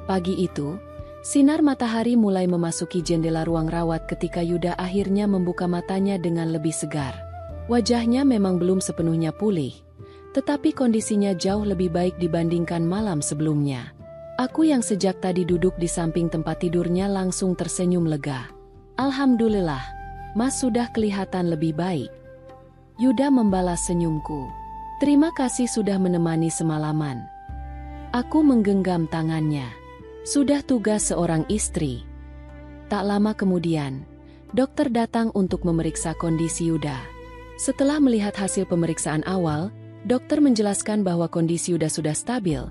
Pagi itu, sinar matahari mulai memasuki jendela ruang rawat ketika Yuda akhirnya membuka matanya dengan lebih segar. Wajahnya memang belum sepenuhnya pulih, tetapi kondisinya jauh lebih baik dibandingkan malam sebelumnya. Aku yang sejak tadi duduk di samping tempat tidurnya langsung tersenyum lega. Alhamdulillah, Mas sudah kelihatan lebih baik. Yuda membalas senyumku. Terima kasih sudah menemani semalaman. Aku menggenggam tangannya. Sudah tugas seorang istri. Tak lama kemudian, dokter datang untuk memeriksa kondisi Yuda. Setelah melihat hasil pemeriksaan awal, dokter menjelaskan bahwa kondisi Yuda sudah stabil.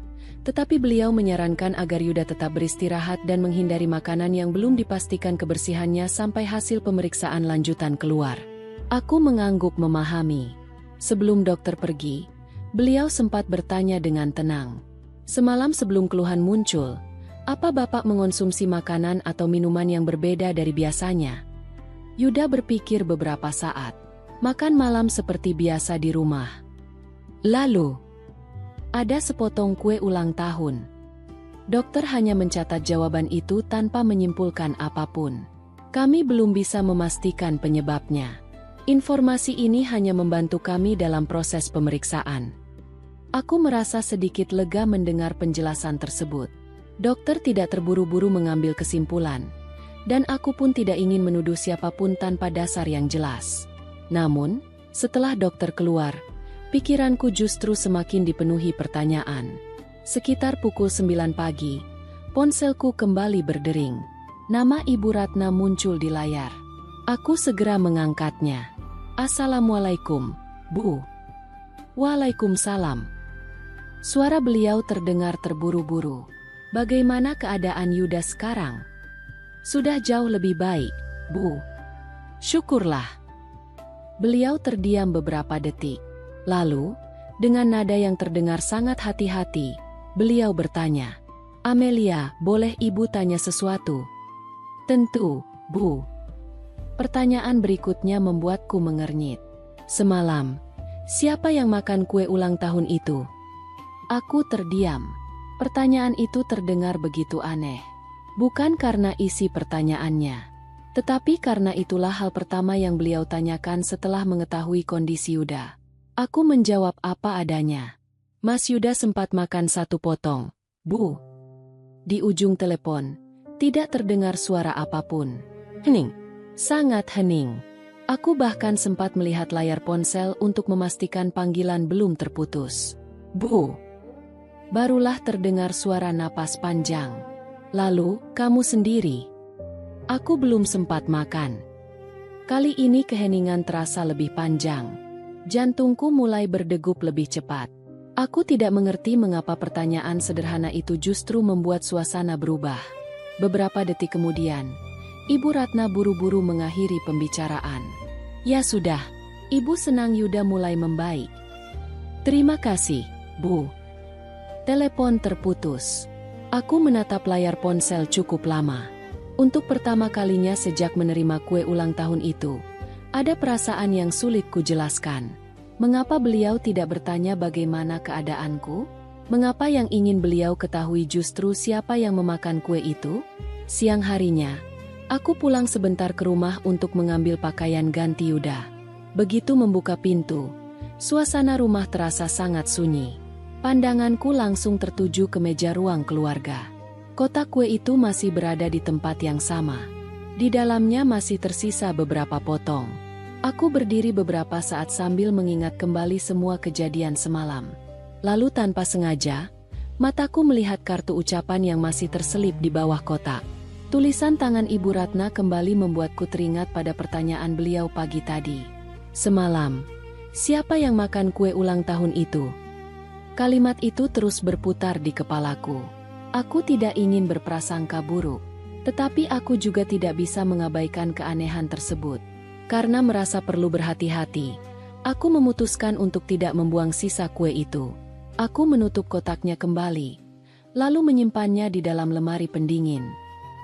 Tetapi beliau menyarankan agar Yuda tetap beristirahat dan menghindari makanan yang belum dipastikan kebersihannya sampai hasil pemeriksaan lanjutan keluar. Aku mengangguk memahami. Sebelum dokter pergi, beliau sempat bertanya dengan tenang. Semalam sebelum keluhan muncul, apa Bapak mengonsumsi makanan atau minuman yang berbeda dari biasanya? Yuda berpikir beberapa saat. Makan malam seperti biasa di rumah. Lalu, ada sepotong kue ulang tahun. Dokter hanya mencatat jawaban itu tanpa menyimpulkan apapun. Kami belum bisa memastikan penyebabnya. Informasi ini hanya membantu kami dalam proses pemeriksaan. Aku merasa sedikit lega mendengar penjelasan tersebut. Dokter tidak terburu-buru mengambil kesimpulan, dan aku pun tidak ingin menuduh siapapun tanpa dasar yang jelas. Namun, setelah dokter keluar, pikiranku justru semakin dipenuhi pertanyaan. Sekitar pukul 9 pagi, ponselku kembali berdering. Nama Ibu Ratna muncul di layar. Aku segera mengangkatnya. "Assalamualaikum, Bu." "Waalaikumsalam." Suara beliau terdengar terburu-buru. "Bagaimana keadaan Yuda sekarang?" "Sudah jauh lebih baik, Bu." "Syukurlah." Beliau terdiam beberapa detik. Lalu, dengan nada yang terdengar sangat hati-hati, beliau bertanya, "Amelia, boleh Ibu tanya sesuatu?" "Tentu, Bu." Pertanyaan berikutnya membuatku mengernyit. "Semalam, siapa yang makan kue ulang tahun itu?" Aku terdiam. Pertanyaan itu terdengar begitu aneh. Bukan karena isi pertanyaannya, tetapi karena itulah hal pertama yang beliau tanyakan setelah mengetahui kondisi Yuda. Aku menjawab apa adanya. "Mas Yuda sempat makan 1 potong, Bu." Di ujung telepon, tidak terdengar suara apapun. Hening. Sangat hening. Aku bahkan sempat melihat layar ponsel untuk memastikan panggilan belum terputus. "Bu." Barulah terdengar suara napas panjang. "Lalu, kamu sendiri?" "Aku belum sempat makan." Kali ini keheningan terasa lebih panjang. Jantungku mulai berdegup lebih cepat. Aku tidak mengerti mengapa pertanyaan sederhana itu justru membuat suasana berubah. Beberapa detik kemudian, Ibu Ratna buru-buru mengakhiri pembicaraan. "Ya sudah, Ibu senang Yuda mulai membaik." "Terima kasih, Bu." Telepon terputus. Aku menatap layar ponsel cukup lama. Untuk pertama kalinya sejak menerima kue ulang tahun itu, ada perasaan yang sulit kujelaskan. Mengapa beliau tidak bertanya bagaimana keadaanku? Mengapa yang ingin beliau ketahui justru siapa yang memakan kue itu? Siang harinya, aku pulang sebentar ke rumah untuk mengambil pakaian ganti Yuda. Begitu membuka pintu, suasana rumah terasa sangat sunyi. Pandanganku langsung tertuju ke meja ruang keluarga. Kotak kue itu masih berada di tempat yang sama. Di dalamnya masih tersisa beberapa potong. Aku berdiri beberapa saat sambil mengingat kembali semua kejadian semalam. Lalu tanpa sengaja, mataku melihat kartu ucapan yang masih terselip di bawah kotak. Tulisan tangan Ibu Ratna kembali membuatku teringat pada pertanyaan beliau pagi tadi. "Semalam, siapa yang makan kue ulang tahun itu?" Kalimat itu terus berputar di kepalaku. Aku tidak ingin berprasangka buruk, tetapi aku juga tidak bisa mengabaikan keanehan tersebut. Karena merasa perlu berhati-hati, aku memutuskan untuk tidak membuang sisa kue itu. Aku menutup kotaknya kembali, lalu menyimpannya di dalam lemari pendingin.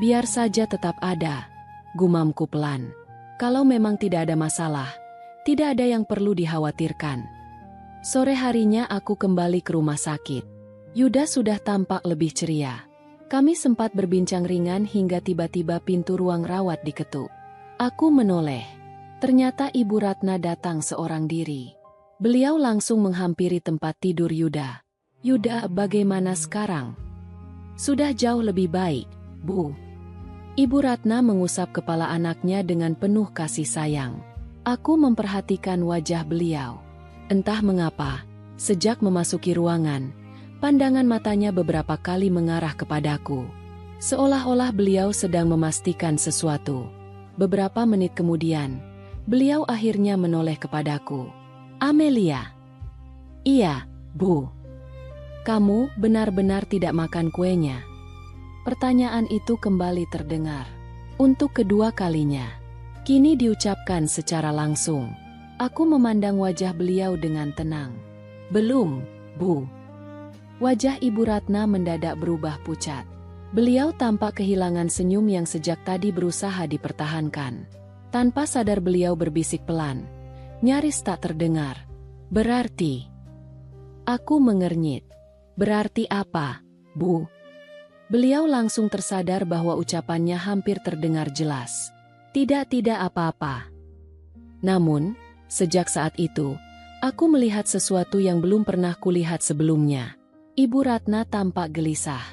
"Biar saja tetap ada," gumamku pelan. "Kalau memang tidak ada masalah, tidak ada yang perlu dikhawatirkan." Sore harinya aku kembali ke rumah sakit. Yuda sudah tampak lebih ceria. Kami sempat berbincang ringan hingga tiba-tiba pintu ruang rawat diketuk. Aku menoleh. Ternyata Ibu Ratna datang seorang diri. Beliau langsung menghampiri tempat tidur Yuda. "Yuda, bagaimana sekarang?" "Sudah jauh lebih baik, Bu." Ibu Ratna mengusap kepala anaknya dengan penuh kasih sayang. Aku memperhatikan wajah beliau. Entah mengapa, sejak memasuki ruangan, pandangan matanya beberapa kali mengarah kepadaku. Seolah-olah beliau sedang memastikan sesuatu. Beberapa menit kemudian, beliau akhirnya menoleh kepadaku. "Amelia." "Iya, Bu." "Kamu benar-benar tidak makan kuenya?" Pertanyaan itu kembali terdengar. Untuk kedua kalinya. Kini diucapkan secara langsung. Aku memandang wajah beliau dengan tenang. "Belum, Bu." Wajah Ibu Ratna mendadak berubah pucat. Beliau tampak kehilangan senyum yang sejak tadi berusaha dipertahankan. Tanpa sadar beliau berbisik pelan, nyaris tak terdengar. "Berarti..." Aku mengernyit. "Berarti apa, Bu?" Beliau langsung tersadar bahwa ucapannya hampir terdengar jelas. Tidak apa-apa. Namun, sejak saat itu, aku melihat sesuatu yang belum pernah kulihat sebelumnya. Ibu Ratna tampak gelisah.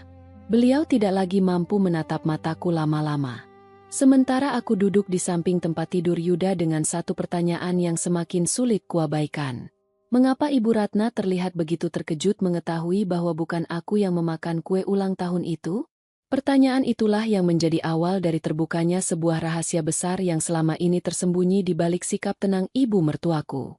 Beliau tidak lagi mampu menatap mataku lama-lama. Sementara aku duduk di samping tempat tidur Yuda dengan satu pertanyaan yang semakin sulit kuabaikan. Mengapa Ibu Ratna terlihat begitu terkejut mengetahui bahwa bukan aku yang memakan kue ulang tahun itu? Pertanyaan itulah yang menjadi awal dari terbukanya sebuah rahasia besar yang selama ini tersembunyi di balik sikap tenang ibu mertuaku.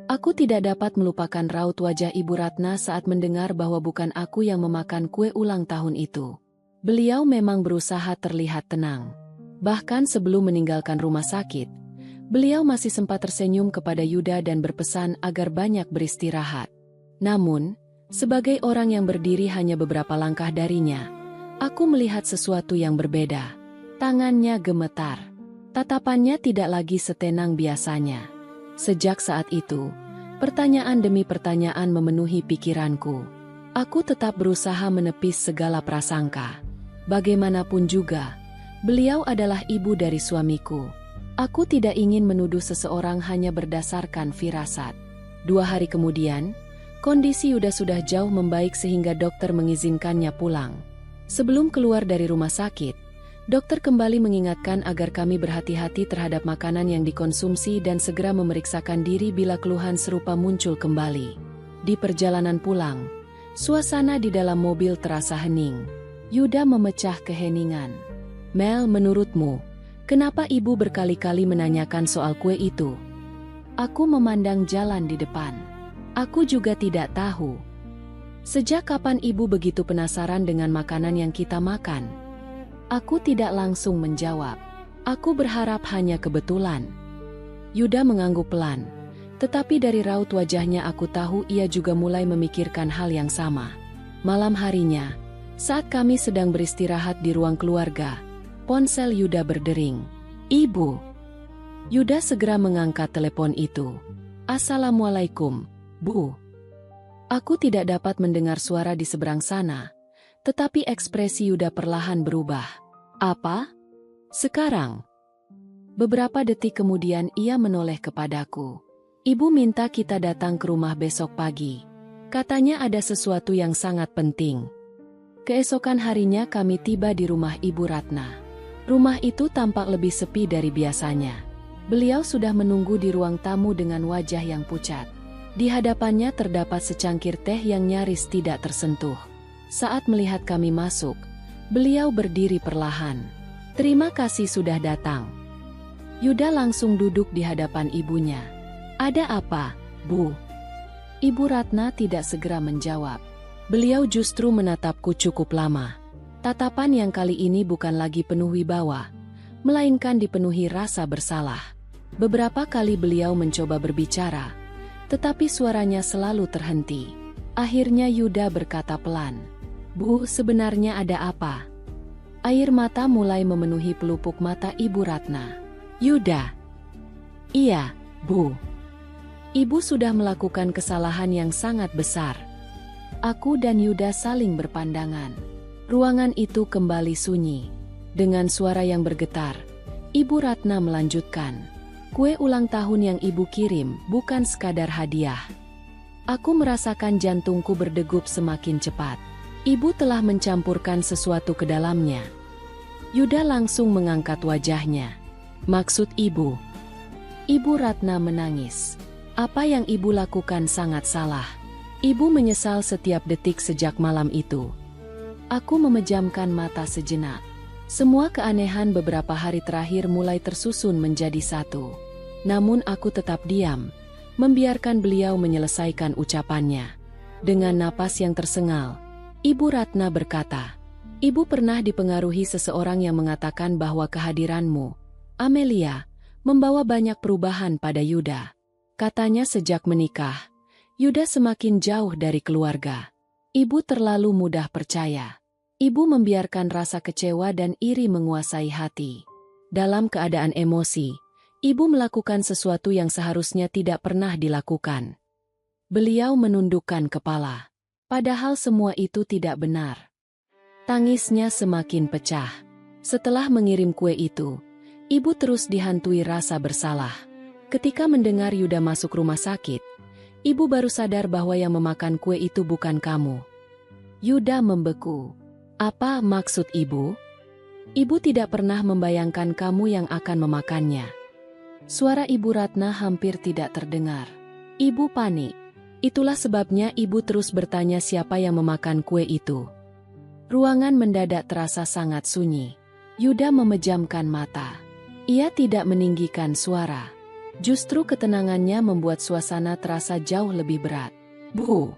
Aku tidak dapat melupakan raut wajah Ibu Ratna saat mendengar bahwa bukan aku yang memakan kue ulang tahun itu. Beliau memang berusaha terlihat tenang. Bahkan sebelum meninggalkan rumah sakit, beliau masih sempat tersenyum kepada Yuda dan berpesan agar banyak beristirahat. Namun, sebagai orang yang berdiri hanya beberapa langkah darinya, aku melihat sesuatu yang berbeda. Tangannya gemetar. Tatapannya tidak lagi setenang biasanya. Sejak saat itu, pertanyaan demi pertanyaan memenuhi pikiranku. Aku tetap berusaha menepis segala prasangka. Bagaimanapun juga, beliau adalah ibu dari suamiku. Aku tidak ingin menuduh seseorang hanya berdasarkan firasat. 2 hari kemudian, kondisi Yuda sudah jauh membaik sehingga dokter mengizinkannya pulang. Sebelum keluar dari rumah sakit, dokter kembali mengingatkan agar kami berhati-hati terhadap makanan yang dikonsumsi dan segera memeriksakan diri bila keluhan serupa muncul kembali. Di perjalanan pulang, suasana di dalam mobil terasa hening. Yuda memecah keheningan. Mel, menurutmu, kenapa ibu berkali-kali menanyakan soal kue itu? Aku memandang jalan di depan. Aku juga tidak tahu. Sejak kapan ibu begitu penasaran dengan makanan yang kita makan? Aku tidak langsung menjawab. Aku berharap hanya kebetulan. Yuda mengangguk pelan. Tetapi dari raut wajahnya aku tahu ia juga mulai memikirkan hal yang sama. Malam harinya, saat kami sedang beristirahat di ruang keluarga, ponsel Yuda berdering. Ibu. Yuda segera mengangkat telepon itu. Assalamualaikum, Bu. Aku tidak dapat mendengar suara di seberang sana. Tetapi ekspresi Yuda perlahan berubah. Apa? Sekarang? Beberapa detik kemudian ia menoleh kepadaku. Ibu minta kita datang ke rumah besok pagi. Katanya ada sesuatu yang sangat penting. Keesokan harinya kami tiba di rumah Ibu Ratna. Rumah itu tampak lebih sepi dari biasanya. Beliau sudah menunggu di ruang tamu dengan wajah yang pucat. Di hadapannya terdapat secangkir teh yang nyaris tidak tersentuh. Saat melihat kami masuk, beliau berdiri perlahan. Terima kasih sudah datang. Yuda langsung duduk di hadapan ibunya. Ada apa, Bu? Ibu Ratna tidak segera menjawab. Beliau justru menatapku cukup lama. Tatapan yang kali ini bukan lagi penuh wibawa, melainkan dipenuhi rasa bersalah. Beberapa kali beliau mencoba berbicara, tetapi suaranya selalu terhenti. Akhirnya Yuda berkata pelan. Bu, sebenarnya ada apa? Air mata mulai memenuhi pelupuk mata Ibu Ratna. Yuda. Iya, Bu. Ibu sudah melakukan kesalahan yang sangat besar. Aku dan Yuda saling berpandangan. Ruangan itu kembali sunyi. Dengan suara yang bergetar, Ibu Ratna melanjutkan. Kue ulang tahun yang ibu kirim bukan sekadar hadiah. Aku merasakan jantungku berdegup semakin cepat. Ibu telah mencampurkan sesuatu ke dalamnya. Yuda langsung mengangkat wajahnya. Maksud ibu? Ibu Ratna menangis. Apa yang ibu lakukan sangat salah. Ibu menyesal setiap detik sejak malam itu. Aku memejamkan mata sejenak. Semua keanehan beberapa hari terakhir mulai tersusun menjadi satu. Namun aku tetap diam, membiarkan beliau menyelesaikan ucapannya. Dengan napas yang tersengal, Ibu Ratna berkata, Ibu pernah dipengaruhi seseorang yang mengatakan bahwa kehadiranmu, Amelia, membawa banyak perubahan pada Yuda. Katanya sejak menikah, Yuda semakin jauh dari keluarga. Ibu terlalu mudah percaya. Ibu membiarkan rasa kecewa dan iri menguasai hati. Dalam keadaan emosi, ibu melakukan sesuatu yang seharusnya tidak pernah dilakukan. Beliau menundukkan kepala. Padahal semua itu tidak benar. Tangisnya semakin pecah. Setelah mengirim kue itu, Ibu terus dihantui rasa bersalah. Ketika mendengar Yuda masuk rumah sakit, ibu baru sadar bahwa yang memakan kue itu bukan kamu. Yuda membeku. Apa maksud ibu? Ibu tidak pernah membayangkan kamu yang akan memakannya. Suara Ibu Ratna hampir tidak terdengar. Ibu panik. Itulah sebabnya ibu terus bertanya siapa yang memakan kue itu. Ruangan mendadak terasa sangat sunyi. Yuda memejamkan mata. Ia tidak meninggikan suara. Justru ketenangannya membuat suasana terasa jauh lebih berat. Bu!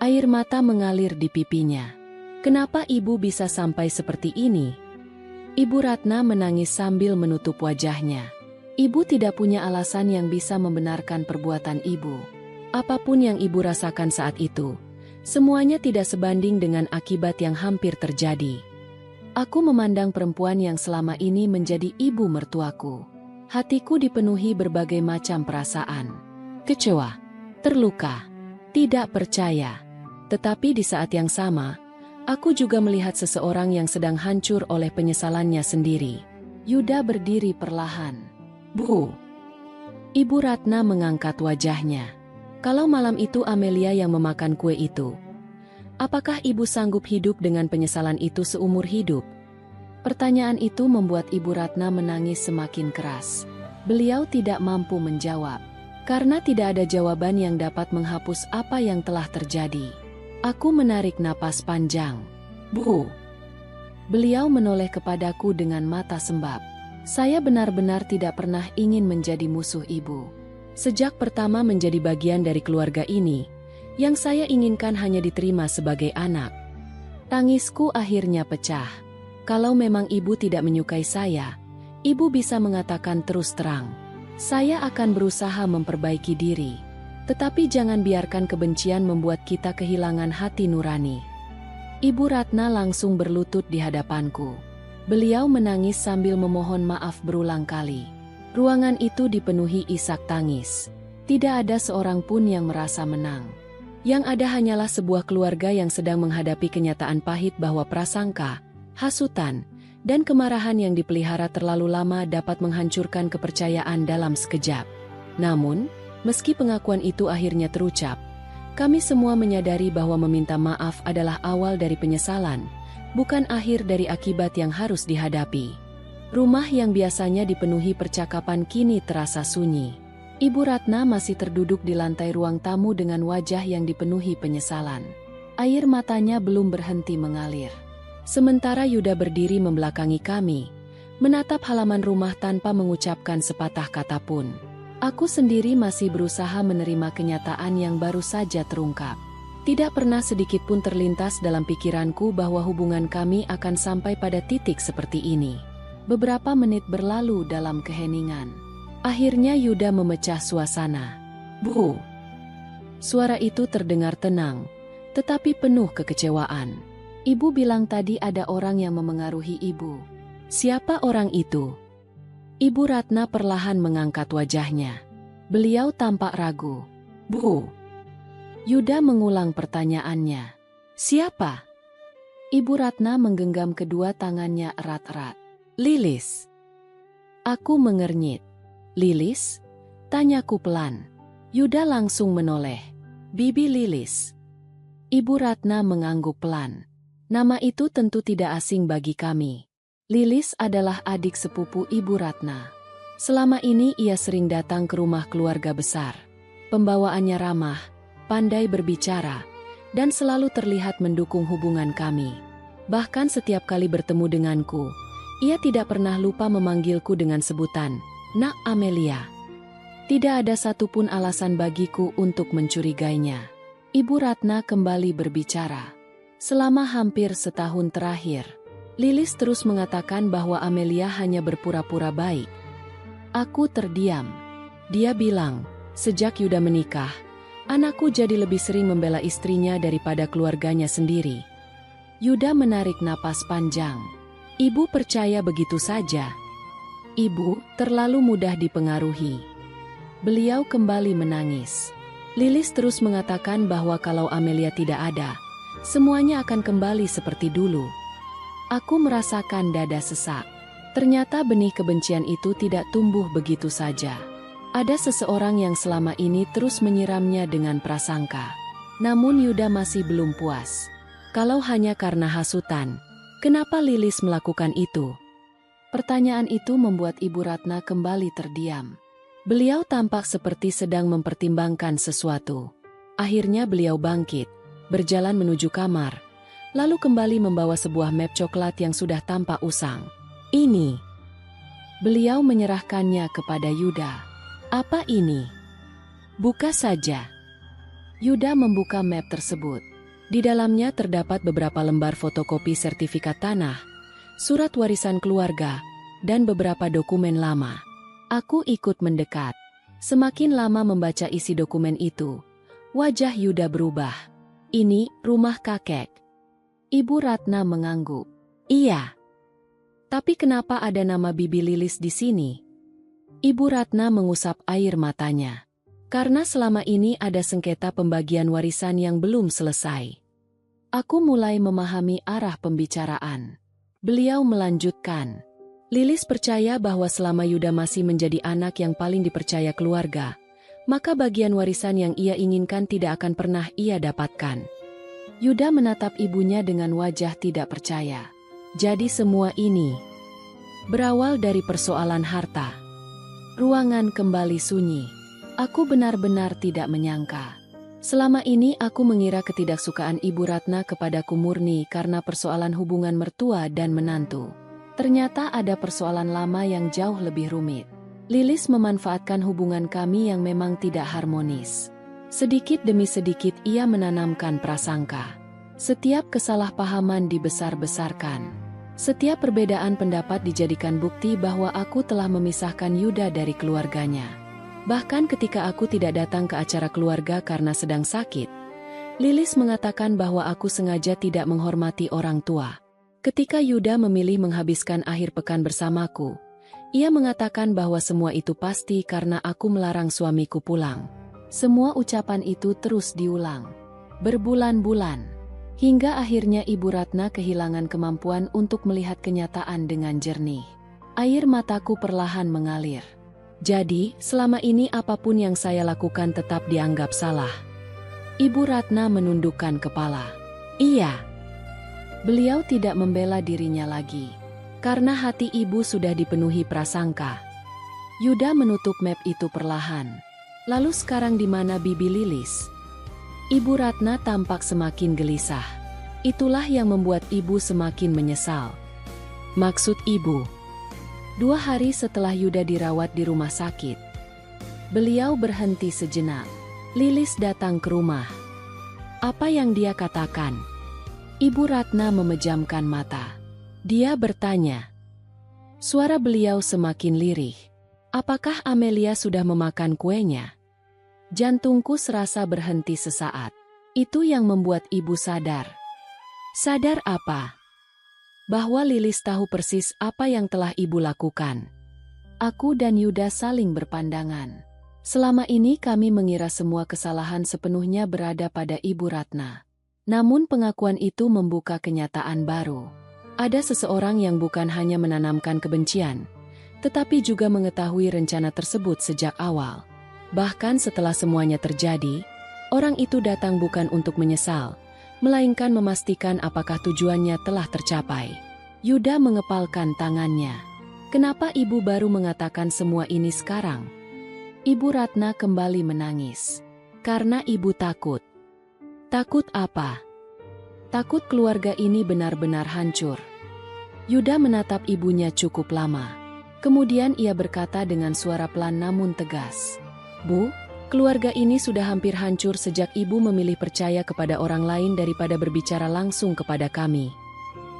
Air mata mengalir di pipinya. Kenapa ibu bisa sampai seperti ini? Ibu Ratna menangis sambil menutup wajahnya. Ibu tidak punya alasan yang bisa membenarkan perbuatan ibu. Apapun yang ibu rasakan saat itu, semuanya tidak sebanding dengan akibat yang hampir terjadi. Aku memandang perempuan yang selama ini menjadi ibu mertuaku. Hatiku dipenuhi berbagai macam perasaan. Kecewa, terluka, tidak percaya. Tetapi di saat yang sama, aku juga melihat seseorang yang sedang hancur oleh penyesalannya sendiri. Yuda berdiri perlahan. Bu! Ibu Ratna mengangkat wajahnya. Kalau malam itu Amelia yang memakan kue itu, apakah ibu sanggup hidup dengan penyesalan itu seumur hidup? Pertanyaan itu membuat Ibu Ratna menangis semakin keras. Beliau tidak mampu menjawab, karena tidak ada jawaban yang dapat menghapus apa yang telah terjadi. Aku menarik napas panjang. Bu! Beliau menoleh kepadaku dengan mata sembab. Saya benar-benar tidak pernah ingin menjadi musuh ibu. Sejak pertama menjadi bagian dari keluarga ini, yang saya inginkan hanya diterima sebagai anak. Tangisku akhirnya pecah. Kalau memang ibu tidak menyukai saya, ibu bisa mengatakan terus terang. Saya akan berusaha memperbaiki diri. Tetapi jangan biarkan kebencian membuat kita kehilangan hati nurani. Ibu Ratna langsung berlutut di hadapanku. Beliau menangis sambil memohon maaf berulang kali. Ruangan itu dipenuhi isak tangis. Tidak ada seorang pun yang merasa menang. Yang ada hanyalah sebuah keluarga yang sedang menghadapi kenyataan pahit bahwa prasangka, hasutan, dan kemarahan yang dipelihara terlalu lama dapat menghancurkan kepercayaan dalam sekejap. Namun, meski pengakuan itu akhirnya terucap, kami semua menyadari bahwa meminta maaf adalah awal dari penyesalan, bukan akhir dari akibat yang harus dihadapi. Rumah yang biasanya dipenuhi percakapan kini terasa sunyi. Ibu Ratna masih terduduk di lantai ruang tamu dengan wajah yang dipenuhi penyesalan. Air matanya belum berhenti mengalir. Sementara Yuda berdiri membelakangi kami, menatap halaman rumah tanpa mengucapkan sepatah kata pun. Aku sendiri masih berusaha menerima kenyataan yang baru saja terungkap. Tidak pernah sedikit pun terlintas dalam pikiranku bahwa hubungan kami akan sampai pada titik seperti ini. Beberapa menit berlalu dalam keheningan. Akhirnya Yuda memecah suasana. Bu! Suara itu terdengar tenang, tetapi penuh kekecewaan. Ibu bilang tadi ada orang yang memengaruhi ibu. Siapa orang itu? Ibu Ratna perlahan mengangkat wajahnya. Beliau tampak ragu. Bu! Yuda mengulang pertanyaannya. Siapa? Ibu Ratna menggenggam kedua tangannya erat-erat. Lilis. Aku mengernyit. Lilis? Tanyaku pelan. Yuda langsung menoleh. Bibi Lilis. Ibu Ratna mengangguk pelan. Nama itu tentu tidak asing bagi kami. Lilis adalah adik sepupu Ibu Ratna. Selama ini ia sering datang ke rumah keluarga besar. Pembawaannya ramah, pandai berbicara, dan selalu terlihat mendukung hubungan kami. Bahkan setiap kali bertemu denganku, ia tidak pernah lupa memanggilku dengan sebutan, Nak Amelia. Tidak ada satupun alasan bagiku untuk mencurigainya. Ibu Ratna kembali berbicara. Selama hampir setahun terakhir, Lilis terus mengatakan bahwa Amelia hanya berpura-pura baik. Aku terdiam. Dia bilang, sejak Yuda menikah, anakku jadi lebih sering membela istrinya daripada keluarganya sendiri. Yuda menarik napas panjang. Ibu percaya begitu saja. Ibu terlalu mudah dipengaruhi. Beliau kembali menangis. Lilis terus mengatakan bahwa kalau Amelia tidak ada, semuanya akan kembali seperti dulu. Aku merasakan dada sesak. Ternyata benih kebencian itu tidak tumbuh begitu saja. Ada seseorang yang selama ini terus menyiramnya dengan prasangka. Namun Yuda masih belum puas. Kalau hanya karena hasutan, kenapa Lilis melakukan itu? Pertanyaan itu membuat Ibu Ratna kembali terdiam. Beliau tampak seperti sedang mempertimbangkan sesuatu. Akhirnya beliau bangkit, berjalan menuju kamar, lalu kembali membawa sebuah map coklat yang sudah tampak usang. Ini. Beliau menyerahkannya kepada Yuda. Apa ini? Buka saja. Yuda membuka map tersebut. Di dalamnya terdapat beberapa lembar fotokopi sertifikat tanah, surat warisan keluarga, dan beberapa dokumen lama. Aku ikut mendekat. Semakin lama membaca isi dokumen itu, wajah Yuda berubah. Ini rumah kakek. Ibu Ratna mengangguk. Iya. Tapi kenapa ada nama Bibi Lilis di sini? Ibu Ratna mengusap air matanya. Karena selama ini ada sengketa pembagian warisan yang belum selesai. Aku mulai memahami arah pembicaraan. Beliau melanjutkan. Lilis percaya bahwa selama Yuda masih menjadi anak yang paling dipercaya keluarga, maka bagian warisan yang ia inginkan tidak akan pernah ia dapatkan. Yuda menatap ibunya dengan wajah tidak percaya. Jadi semua ini berawal dari persoalan harta. Ruangan kembali sunyi. Aku benar-benar tidak menyangka. Selama ini aku mengira ketidaksukaan Ibu Ratna kepadaku murni karena persoalan hubungan mertua dan menantu. Ternyata ada persoalan lama yang jauh lebih rumit. Lilis memanfaatkan hubungan kami yang memang tidak harmonis. Sedikit demi sedikit ia menanamkan prasangka. Setiap kesalahpahaman dibesar-besarkan. Setiap perbedaan pendapat dijadikan bukti bahwa aku telah memisahkan Yuda dari keluarganya. Bahkan ketika aku tidak datang ke acara keluarga karena sedang sakit, Lilis mengatakan bahwa aku sengaja tidak menghormati orang tua. Ketika Yuda memilih menghabiskan akhir pekan bersamaku, ia mengatakan bahwa semua itu pasti karena aku melarang suamiku pulang. Semua ucapan itu terus diulang. Berbulan-bulan. Hingga akhirnya Ibu Ratna kehilangan kemampuan untuk melihat kenyataan dengan jernih. Air mataku perlahan mengalir. Jadi, selama ini apapun yang saya lakukan tetap dianggap salah. Ibu Ratna menundukkan kepala. Iya. Beliau tidak membela dirinya lagi. Karena hati ibu sudah dipenuhi prasangka. Yuda menutup map itu perlahan. Lalu sekarang di mana Bibi Lilis? Ibu Ratna tampak semakin gelisah. Itulah yang membuat ibu semakin menyesal. Maksud ibu? 2 hari setelah Yuda dirawat di rumah sakit, beliau berhenti sejenak. Lilis datang ke rumah. Apa yang dia katakan? Ibu Ratna memejamkan mata. Dia bertanya. Suara beliau semakin lirih. Apakah Amelia sudah memakan kuenya? Jantungku serasa berhenti sesaat. Itu yang membuat ibu sadar. Sadar apa? Bahwa Lilis tahu persis apa yang telah ibu lakukan. Aku dan Yuda saling berpandangan. Selama ini kami mengira semua kesalahan sepenuhnya berada pada Ibu Ratna. Namun pengakuan itu membuka kenyataan baru. Ada seseorang yang bukan hanya menanamkan kebencian, tetapi juga mengetahui rencana tersebut sejak awal. Bahkan setelah semuanya terjadi, orang itu datang bukan untuk menyesal, melainkan memastikan apakah tujuannya telah tercapai. Yuda mengepalkan tangannya. Kenapa ibu baru mengatakan semua ini sekarang? Ibu Ratna kembali menangis. Karena ibu takut. Takut apa? Takut keluarga ini benar-benar hancur. Yuda menatap ibunya cukup lama. Kemudian ia berkata dengan suara pelan namun tegas. Bu, keluarga ini sudah hampir hancur sejak ibu memilih percaya kepada orang lain daripada berbicara langsung kepada kami.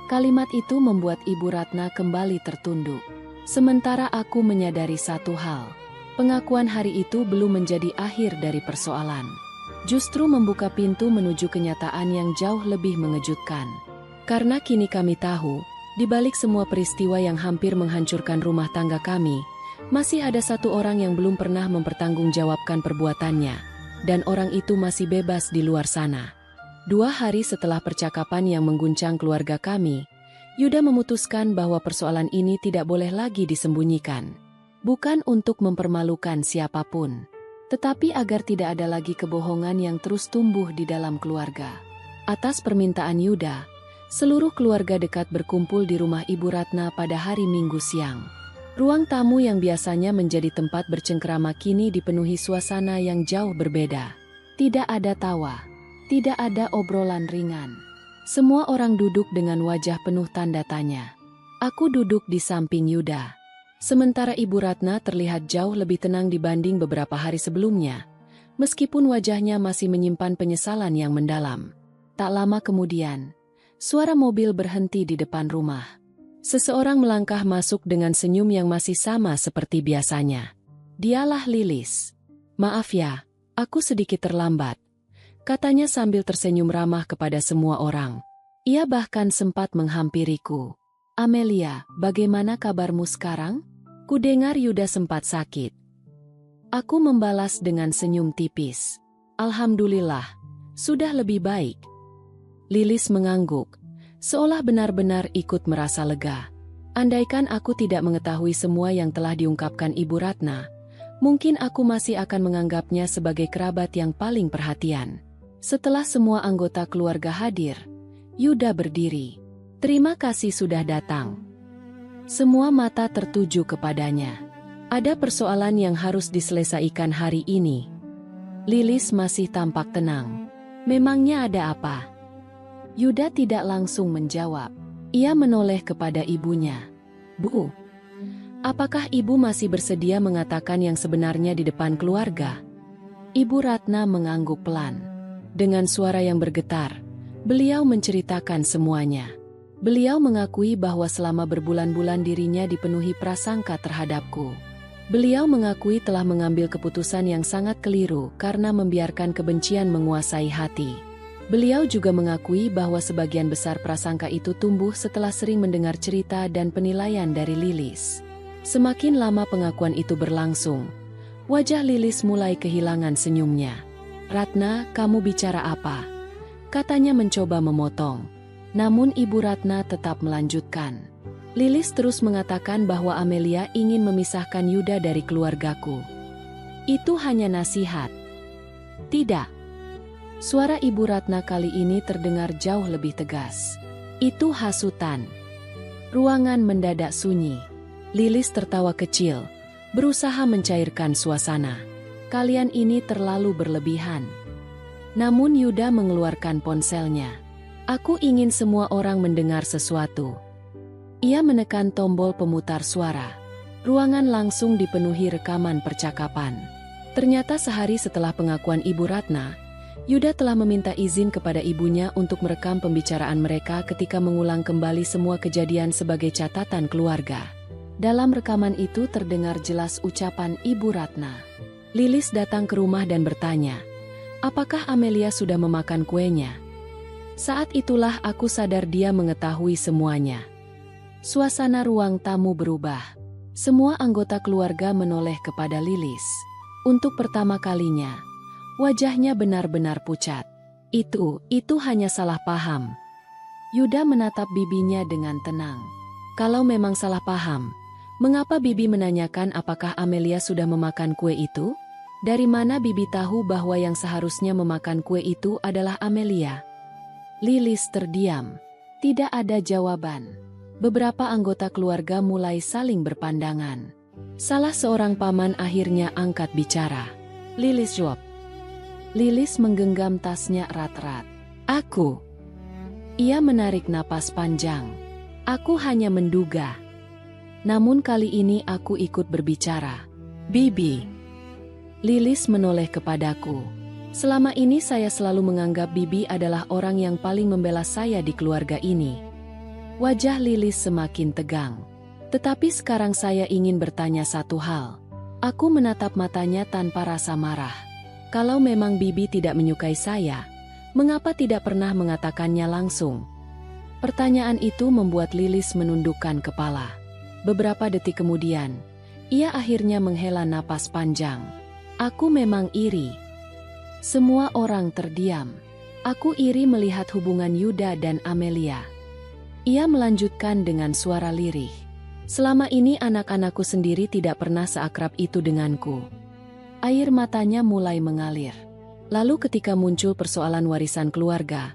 Kalimat itu membuat Ibu Ratna kembali tertunduk. Sementara aku menyadari satu hal. Pengakuan hari itu belum menjadi akhir dari persoalan. Justru membuka pintu menuju kenyataan yang jauh lebih mengejutkan. Karena kini kami tahu, di balik semua peristiwa yang hampir menghancurkan rumah tangga kami, masih ada satu orang yang belum pernah mempertanggungjawabkan perbuatannya. Dan orang itu masih bebas di luar sana. 2 hari setelah percakapan yang mengguncang keluarga kami, Yuda memutuskan bahwa persoalan ini tidak boleh lagi disembunyikan. Bukan untuk mempermalukan siapapun, tetapi agar tidak ada lagi kebohongan yang terus tumbuh di dalam keluarga. Atas permintaan Yuda, seluruh keluarga dekat berkumpul di rumah Ibu Ratna pada hari Minggu siang. Ruang tamu yang biasanya menjadi tempat bercengkerama kini dipenuhi suasana yang jauh berbeda. Tidak ada tawa, tidak ada obrolan ringan. Semua orang duduk dengan wajah penuh tanda tanya. Aku duduk di samping Yuda. Sementara Ibu Ratna terlihat jauh lebih tenang dibanding beberapa hari sebelumnya, meskipun wajahnya masih menyimpan penyesalan yang mendalam. Tak lama kemudian, suara mobil berhenti di depan rumah. Seseorang melangkah masuk dengan senyum yang masih sama seperti biasanya. Dialah Lilis. "Maaf ya, aku sedikit terlambat," katanya sambil tersenyum ramah kepada semua orang. Ia bahkan sempat menghampiriku. "Amelia, bagaimana kabarmu sekarang? Kudengar Yuda sempat sakit." Aku membalas dengan senyum tipis. "Alhamdulillah, sudah lebih baik." Lilis mengangguk, seolah benar-benar ikut merasa lega. Andaikan aku tidak mengetahui semua yang telah diungkapkan Ibu Ratna, mungkin aku masih akan menganggapnya sebagai kerabat yang paling perhatian. Setelah semua anggota keluarga hadir, Yuda berdiri. "Terima kasih sudah datang." Semua mata tertuju kepadanya. Ada persoalan yang harus diselesaikan hari ini. Lilis masih tampak tenang. "Memangnya ada apa?" Yuda tidak langsung menjawab. Ia menoleh kepada ibunya. "Bu, apakah ibu masih bersedia mengatakan yang sebenarnya di depan keluarga?" Ibu Ratna mengangguk pelan. Dengan suara yang bergetar, beliau menceritakan semuanya. Beliau mengakui bahwa selama berbulan-bulan dirinya dipenuhi prasangka terhadapku. Beliau mengakui telah mengambil keputusan yang sangat keliru karena membiarkan kebencian menguasai hati. Beliau juga mengakui bahwa sebagian besar prasangka itu tumbuh setelah sering mendengar cerita dan penilaian dari Lilis. Semakin lama pengakuan itu berlangsung, wajah Lilis mulai kehilangan senyumnya. "Ratna, kamu bicara apa?" katanya mencoba memotong. Namun Ibu Ratna tetap melanjutkan. "Lilis terus mengatakan bahwa Amelia ingin memisahkan Yuda dari keluargaku. Itu hanya nasihat." "Tidak." Suara Ibu Ratna kali ini terdengar jauh lebih tegas. "Itu hasutan." Ruangan mendadak sunyi. Lilis tertawa kecil, berusaha mencairkan suasana. "Kalian ini terlalu berlebihan." Namun Yuda mengeluarkan ponselnya. "Aku ingin semua orang mendengar sesuatu." Ia menekan tombol pemutar suara. Ruangan langsung dipenuhi rekaman percakapan. Ternyata sehari setelah pengakuan Ibu Ratna, Yuda telah meminta izin kepada ibunya untuk merekam pembicaraan mereka ketika mengulang kembali semua kejadian sebagai catatan keluarga. Dalam rekaman itu terdengar jelas ucapan Ibu Ratna. Lilis datang ke rumah dan bertanya, "Apakah Amelia sudah memakan kuenya?" Saat itulah aku sadar dia mengetahui semuanya. Suasana ruang tamu berubah. Semua anggota keluarga menoleh kepada Lilis. Untuk pertama kalinya, wajahnya benar-benar pucat. Itu hanya salah paham." Yuda menatap bibinya dengan tenang. "Kalau memang salah paham, mengapa bibi menanyakan apakah Amelia sudah memakan kue itu? Dari mana bibi tahu bahwa yang seharusnya memakan kue itu adalah Amelia?" Lilis terdiam. Tidak ada jawaban. Beberapa anggota keluarga mulai saling berpandangan. Salah seorang paman akhirnya angkat bicara. "Lilis jawab." Lilis menggenggam tasnya erat-erat. "Aku." Ia menarik napas panjang. "Aku hanya menduga. Namun kali ini aku ikut berbicara." "Bibi." Lilis menoleh kepadaku. "Selama ini saya selalu menganggap Bibi adalah orang yang paling membela saya di keluarga ini." Wajah Lilis semakin tegang. "Tetapi sekarang saya ingin bertanya satu hal." Aku menatap matanya tanpa rasa marah. "Kalau memang Bibi tidak menyukai saya, mengapa tidak pernah mengatakannya langsung?" Pertanyaan itu membuat Lilis menundukkan kepala. Beberapa detik kemudian, ia akhirnya menghela napas panjang. "Aku memang iri." Semua orang terdiam. Aku iri melihat hubungan Yuda dan Amelia. Ia melanjutkan dengan suara lirih. Selama ini anak-anakku sendiri tidak pernah seakrab itu denganku. Air matanya mulai mengalir. Lalu ketika muncul persoalan warisan keluarga,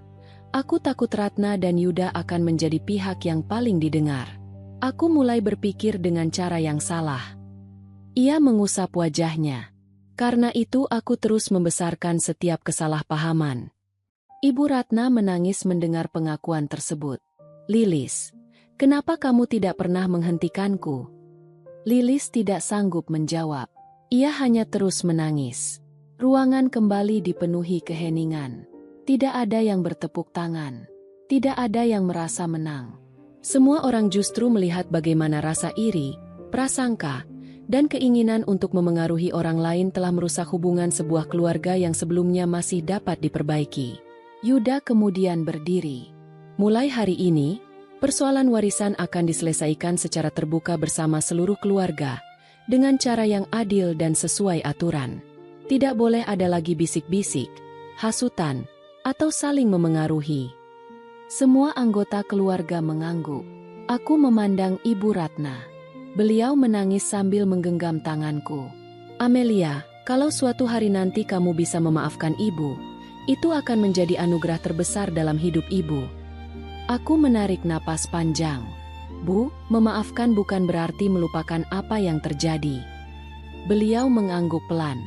aku takut Ratna dan Yuda akan menjadi pihak yang paling didengar. Aku mulai berpikir dengan cara yang salah. Ia mengusap wajahnya. Karena itu aku terus membesarkan setiap kesalahpahaman. Ibu Ratna menangis mendengar pengakuan tersebut. Lilis, kenapa kamu tidak pernah menghentikanku? Lilis tidak sanggup menjawab. Ia hanya terus menangis. Ruangan kembali dipenuhi keheningan. Tidak ada yang bertepuk tangan. Tidak ada yang merasa menang. Semua orang justru melihat bagaimana rasa iri, prasangka, dan keinginan untuk memengaruhi orang lain telah merusak hubungan sebuah keluarga yang sebelumnya masih dapat diperbaiki. Yuda kemudian berdiri. Mulai hari ini, persoalan warisan akan diselesaikan secara terbuka bersama seluruh keluarga, dengan cara yang adil dan sesuai aturan. Tidak boleh ada lagi bisik-bisik, hasutan, atau saling memengaruhi. Semua anggota keluarga mengangguk. Aku memandang Ibu Ratna. Beliau menangis sambil menggenggam tanganku. Amelia, kalau suatu hari nanti kamu bisa memaafkan ibu, itu akan menjadi anugerah terbesar dalam hidup ibu. Aku menarik napas panjang. Bu, memaafkan bukan berarti melupakan apa yang terjadi. Beliau mengangguk pelan.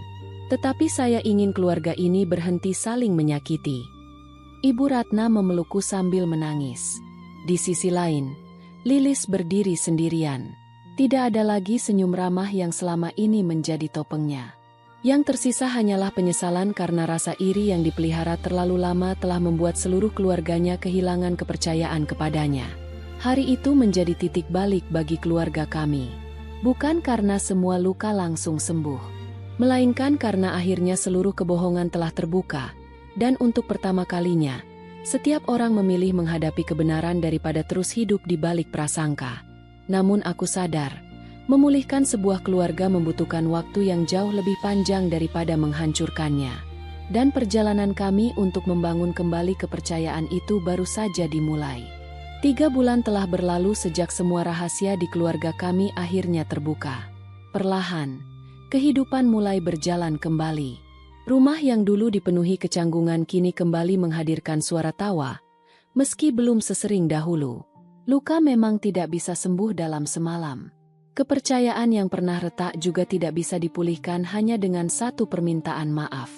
Tetapi saya ingin keluarga ini berhenti saling menyakiti. Ibu Ratna memelukku sambil menangis. Di sisi lain, Lilis berdiri sendirian. Tidak ada lagi senyum ramah yang selama ini menjadi topengnya. Yang tersisa hanyalah penyesalan karena rasa iri yang dipelihara terlalu lama telah membuat seluruh keluarganya kehilangan kepercayaan kepadanya. Hari itu menjadi titik balik bagi keluarga kami. Bukan karena semua luka langsung sembuh, melainkan karena akhirnya seluruh kebohongan telah terbuka, dan untuk pertama kalinya, setiap orang memilih menghadapi kebenaran daripada terus hidup di balik prasangka. Namun aku sadar, memulihkan sebuah keluarga membutuhkan waktu yang jauh lebih panjang daripada menghancurkannya. Dan perjalanan kami untuk membangun kembali kepercayaan itu baru saja dimulai. 3 bulan telah berlalu sejak semua rahasia di keluarga kami akhirnya terbuka. Perlahan, kehidupan mulai berjalan kembali. Rumah yang dulu dipenuhi kecanggungan kini kembali menghadirkan suara tawa, meski belum sesering dahulu. Luka memang tidak bisa sembuh dalam semalam. Kepercayaan yang pernah retak juga tidak bisa dipulihkan hanya dengan satu permintaan maaf.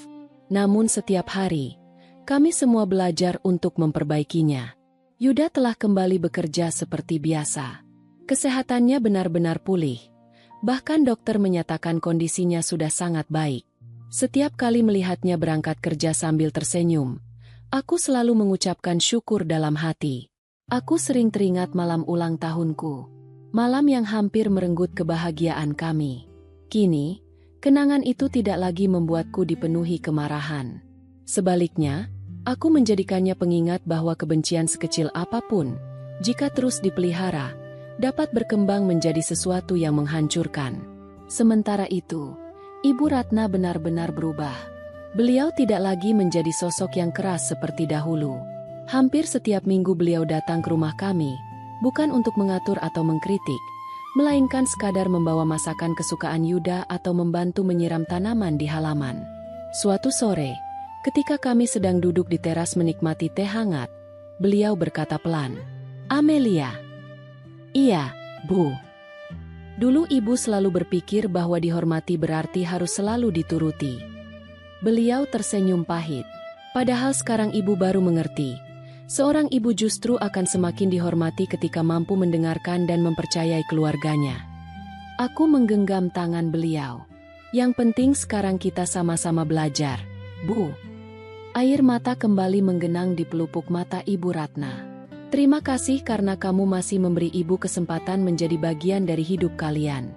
Namun setiap hari, kami semua belajar untuk memperbaikinya. Yuda telah kembali bekerja seperti biasa. Kesehatannya benar-benar pulih. Bahkan dokter menyatakan kondisinya sudah sangat baik. Setiap kali melihatnya berangkat kerja sambil tersenyum, aku selalu mengucapkan syukur dalam hati. Aku sering teringat malam ulang tahunku. Malam yang hampir merenggut kebahagiaan kami. Kini, kenangan itu tidak lagi membuatku dipenuhi kemarahan. Sebaliknya, aku menjadikannya pengingat bahwa kebencian sekecil apapun, jika terus dipelihara, dapat berkembang menjadi sesuatu yang menghancurkan. Sementara itu, Ibu Ratna benar-benar berubah. Beliau tidak lagi menjadi sosok yang keras seperti dahulu. Hampir setiap minggu beliau datang ke rumah kami, bukan untuk mengatur atau mengkritik, melainkan sekadar membawa masakan kesukaan Yuda atau membantu menyiram tanaman di halaman. Suatu sore, ketika kami sedang duduk di teras menikmati teh hangat, beliau berkata pelan, "Amelia." "Iya, Bu." Dulu ibu selalu berpikir bahwa dihormati berarti harus selalu dituruti. Beliau tersenyum pahit. Padahal sekarang ibu baru mengerti. Seorang ibu justru akan semakin dihormati ketika mampu mendengarkan dan mempercayai keluarganya. Aku menggenggam tangan beliau. "Yang penting sekarang kita sama-sama belajar, Bu." Air mata kembali menggenang di pelupuk mata Ibu Ratna. "Terima kasih karena kamu masih memberi ibu kesempatan menjadi bagian dari hidup kalian."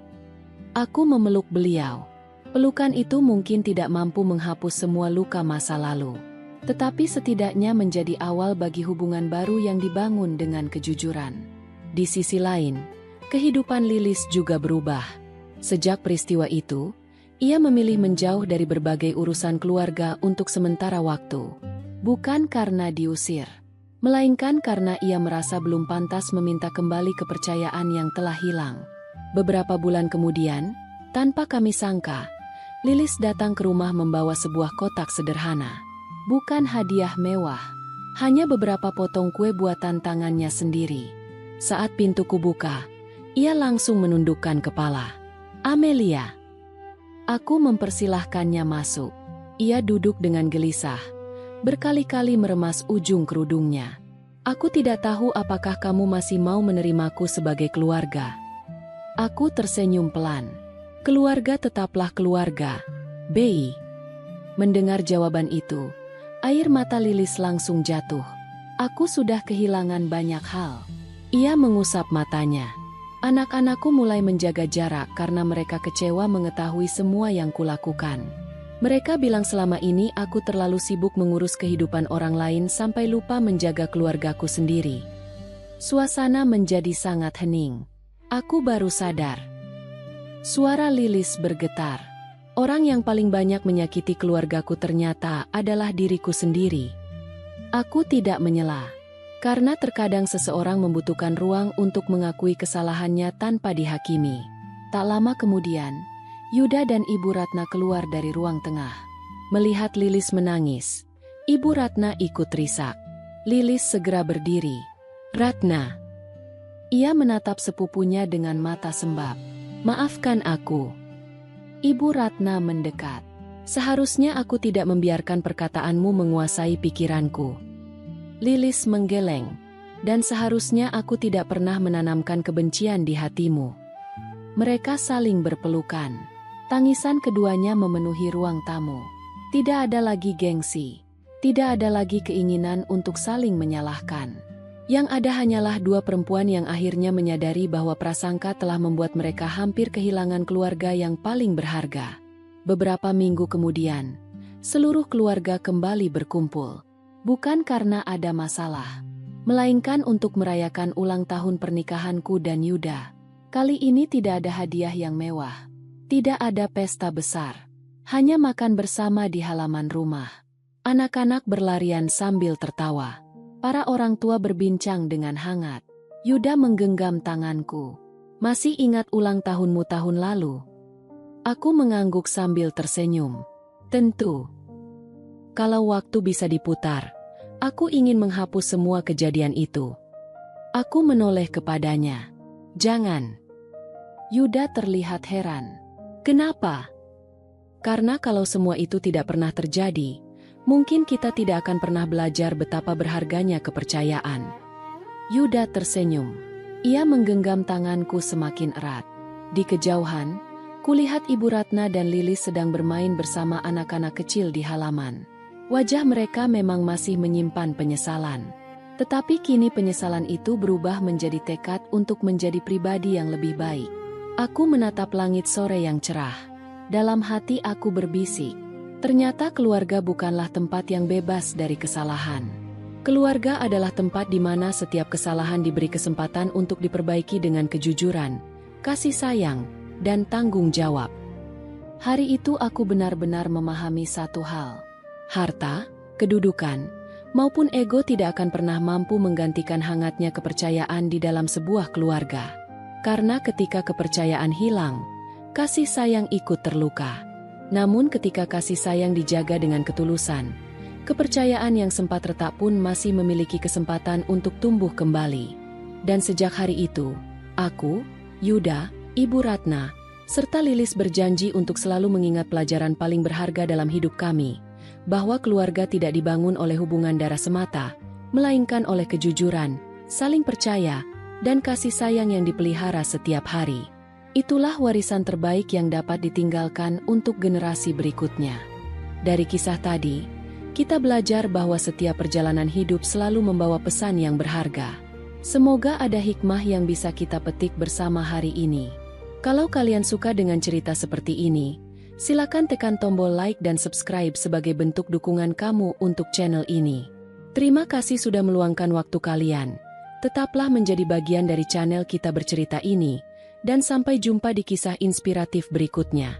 Aku memeluk beliau. Pelukan itu mungkin tidak mampu menghapus semua luka masa lalu, tetapi setidaknya menjadi awal bagi hubungan baru yang dibangun dengan kejujuran. Di sisi lain, kehidupan Lilis juga berubah. Sejak peristiwa itu, ia memilih menjauh dari berbagai urusan keluarga untuk sementara waktu. Bukan karena diusir, melainkan karena ia merasa belum pantas meminta kembali kepercayaan yang telah hilang. Beberapa bulan kemudian, tanpa kami sangka, Lilis datang ke rumah membawa sebuah kotak sederhana. Bukan hadiah mewah, hanya beberapa potong kue buatan tangannya sendiri. Saat pintu kubuka, ia langsung menundukkan kepala. "Amelia." Aku mempersilahkannya masuk. Ia duduk dengan gelisah, berkali-kali meremas ujung kerudungnya. "Aku tidak tahu apakah kamu masih mau menerimaku sebagai keluarga." Aku tersenyum pelan. "Keluarga tetaplah keluarga, Bei." Mendengar jawaban itu, air mata Lilis langsung jatuh. "Aku sudah kehilangan banyak hal." Ia mengusap matanya. "Anak-anakku mulai menjaga jarak karena mereka kecewa mengetahui semua yang kulakukan. Mereka bilang selama ini aku terlalu sibuk mengurus kehidupan orang lain sampai lupa menjaga keluargaku sendiri." Suasana menjadi sangat hening. Aku baru sadar. Suara Lilis bergetar. Orang yang paling banyak menyakiti keluargaku ternyata adalah diriku sendiri. Aku tidak menyela. Karena terkadang seseorang membutuhkan ruang untuk mengakui kesalahannya tanpa dihakimi. Tak lama kemudian, Yuda dan Ibu Ratna keluar dari ruang tengah. Melihat Lilis menangis, Ibu Ratna ikut risak. Lilis segera berdiri. "Ratna." Ia menatap sepupunya dengan mata sembab. "Maafkan aku." Ibu Ratna mendekat. "Seharusnya aku tidak membiarkan perkataanmu menguasai pikiranku." Lilis menggeleng. "Dan seharusnya aku tidak pernah menanamkan kebencian di hatimu." Mereka saling berpelukan. Tangisan keduanya memenuhi ruang tamu. Tidak ada lagi gengsi. Tidak ada lagi keinginan untuk saling menyalahkan. Yang ada hanyalah dua perempuan yang akhirnya menyadari bahwa prasangka telah membuat mereka hampir kehilangan keluarga yang paling berharga. Beberapa minggu kemudian, seluruh keluarga kembali berkumpul. Bukan karena ada masalah, melainkan untuk merayakan ulang tahun pernikahanku dan Yuda. Kali ini tidak ada hadiah yang mewah. Tidak ada pesta besar. Hanya makan bersama di halaman rumah. Anak-anak berlarian sambil tertawa. Para orang tua berbincang dengan hangat. Yuda menggenggam tanganku. "Masih ingat ulang tahunmu tahun lalu?" Aku mengangguk sambil tersenyum. "Tentu. Kalau waktu bisa diputar, aku ingin menghapus semua kejadian itu." Aku menoleh kepadanya. "Jangan." Yuda terlihat heran. "Kenapa?" "Karena kalau semua itu tidak pernah terjadi, mungkin kita tidak akan pernah belajar betapa berharganya kepercayaan." Yuda tersenyum. Ia menggenggam tanganku semakin erat. Di kejauhan, kulihat Ibu Ratna dan Lilis sedang bermain bersama anak-anak kecil di halaman. Wajah mereka memang masih menyimpan penyesalan. Tetapi kini penyesalan itu berubah menjadi tekad untuk menjadi pribadi yang lebih baik. Aku menatap langit sore yang cerah. Dalam hati aku berbisik, ternyata keluarga bukanlah tempat yang bebas dari kesalahan. Keluarga adalah tempat di mana setiap kesalahan diberi kesempatan untuk diperbaiki dengan kejujuran, kasih sayang, dan tanggung jawab. Hari itu aku benar-benar memahami satu hal. Harta, kedudukan, maupun ego tidak akan pernah mampu menggantikan hangatnya kepercayaan di dalam sebuah keluarga. Karena ketika kepercayaan hilang, kasih sayang ikut terluka. Namun ketika kasih sayang dijaga dengan ketulusan, kepercayaan yang sempat retak pun masih memiliki kesempatan untuk tumbuh kembali. Dan sejak hari itu, aku, Yuda, Ibu Ratna, serta Lilis berjanji untuk selalu mengingat pelajaran paling berharga dalam hidup kami, bahwa keluarga tidak dibangun oleh hubungan darah semata, melainkan oleh kejujuran, saling percaya, dan kasih sayang yang dipelihara setiap hari. Itulah warisan terbaik yang dapat ditinggalkan untuk generasi berikutnya. Dari kisah tadi, kita belajar bahwa setiap perjalanan hidup selalu membawa pesan yang berharga. Semoga ada hikmah yang bisa kita petik bersama hari ini. Kalau kalian suka dengan cerita seperti ini, silakan tekan tombol like dan subscribe sebagai bentuk dukungan kamu untuk channel ini. Terima kasih sudah meluangkan waktu kalian. Tetaplah menjadi bagian dari channel Kita Bercerita ini, dan sampai jumpa di kisah inspiratif berikutnya.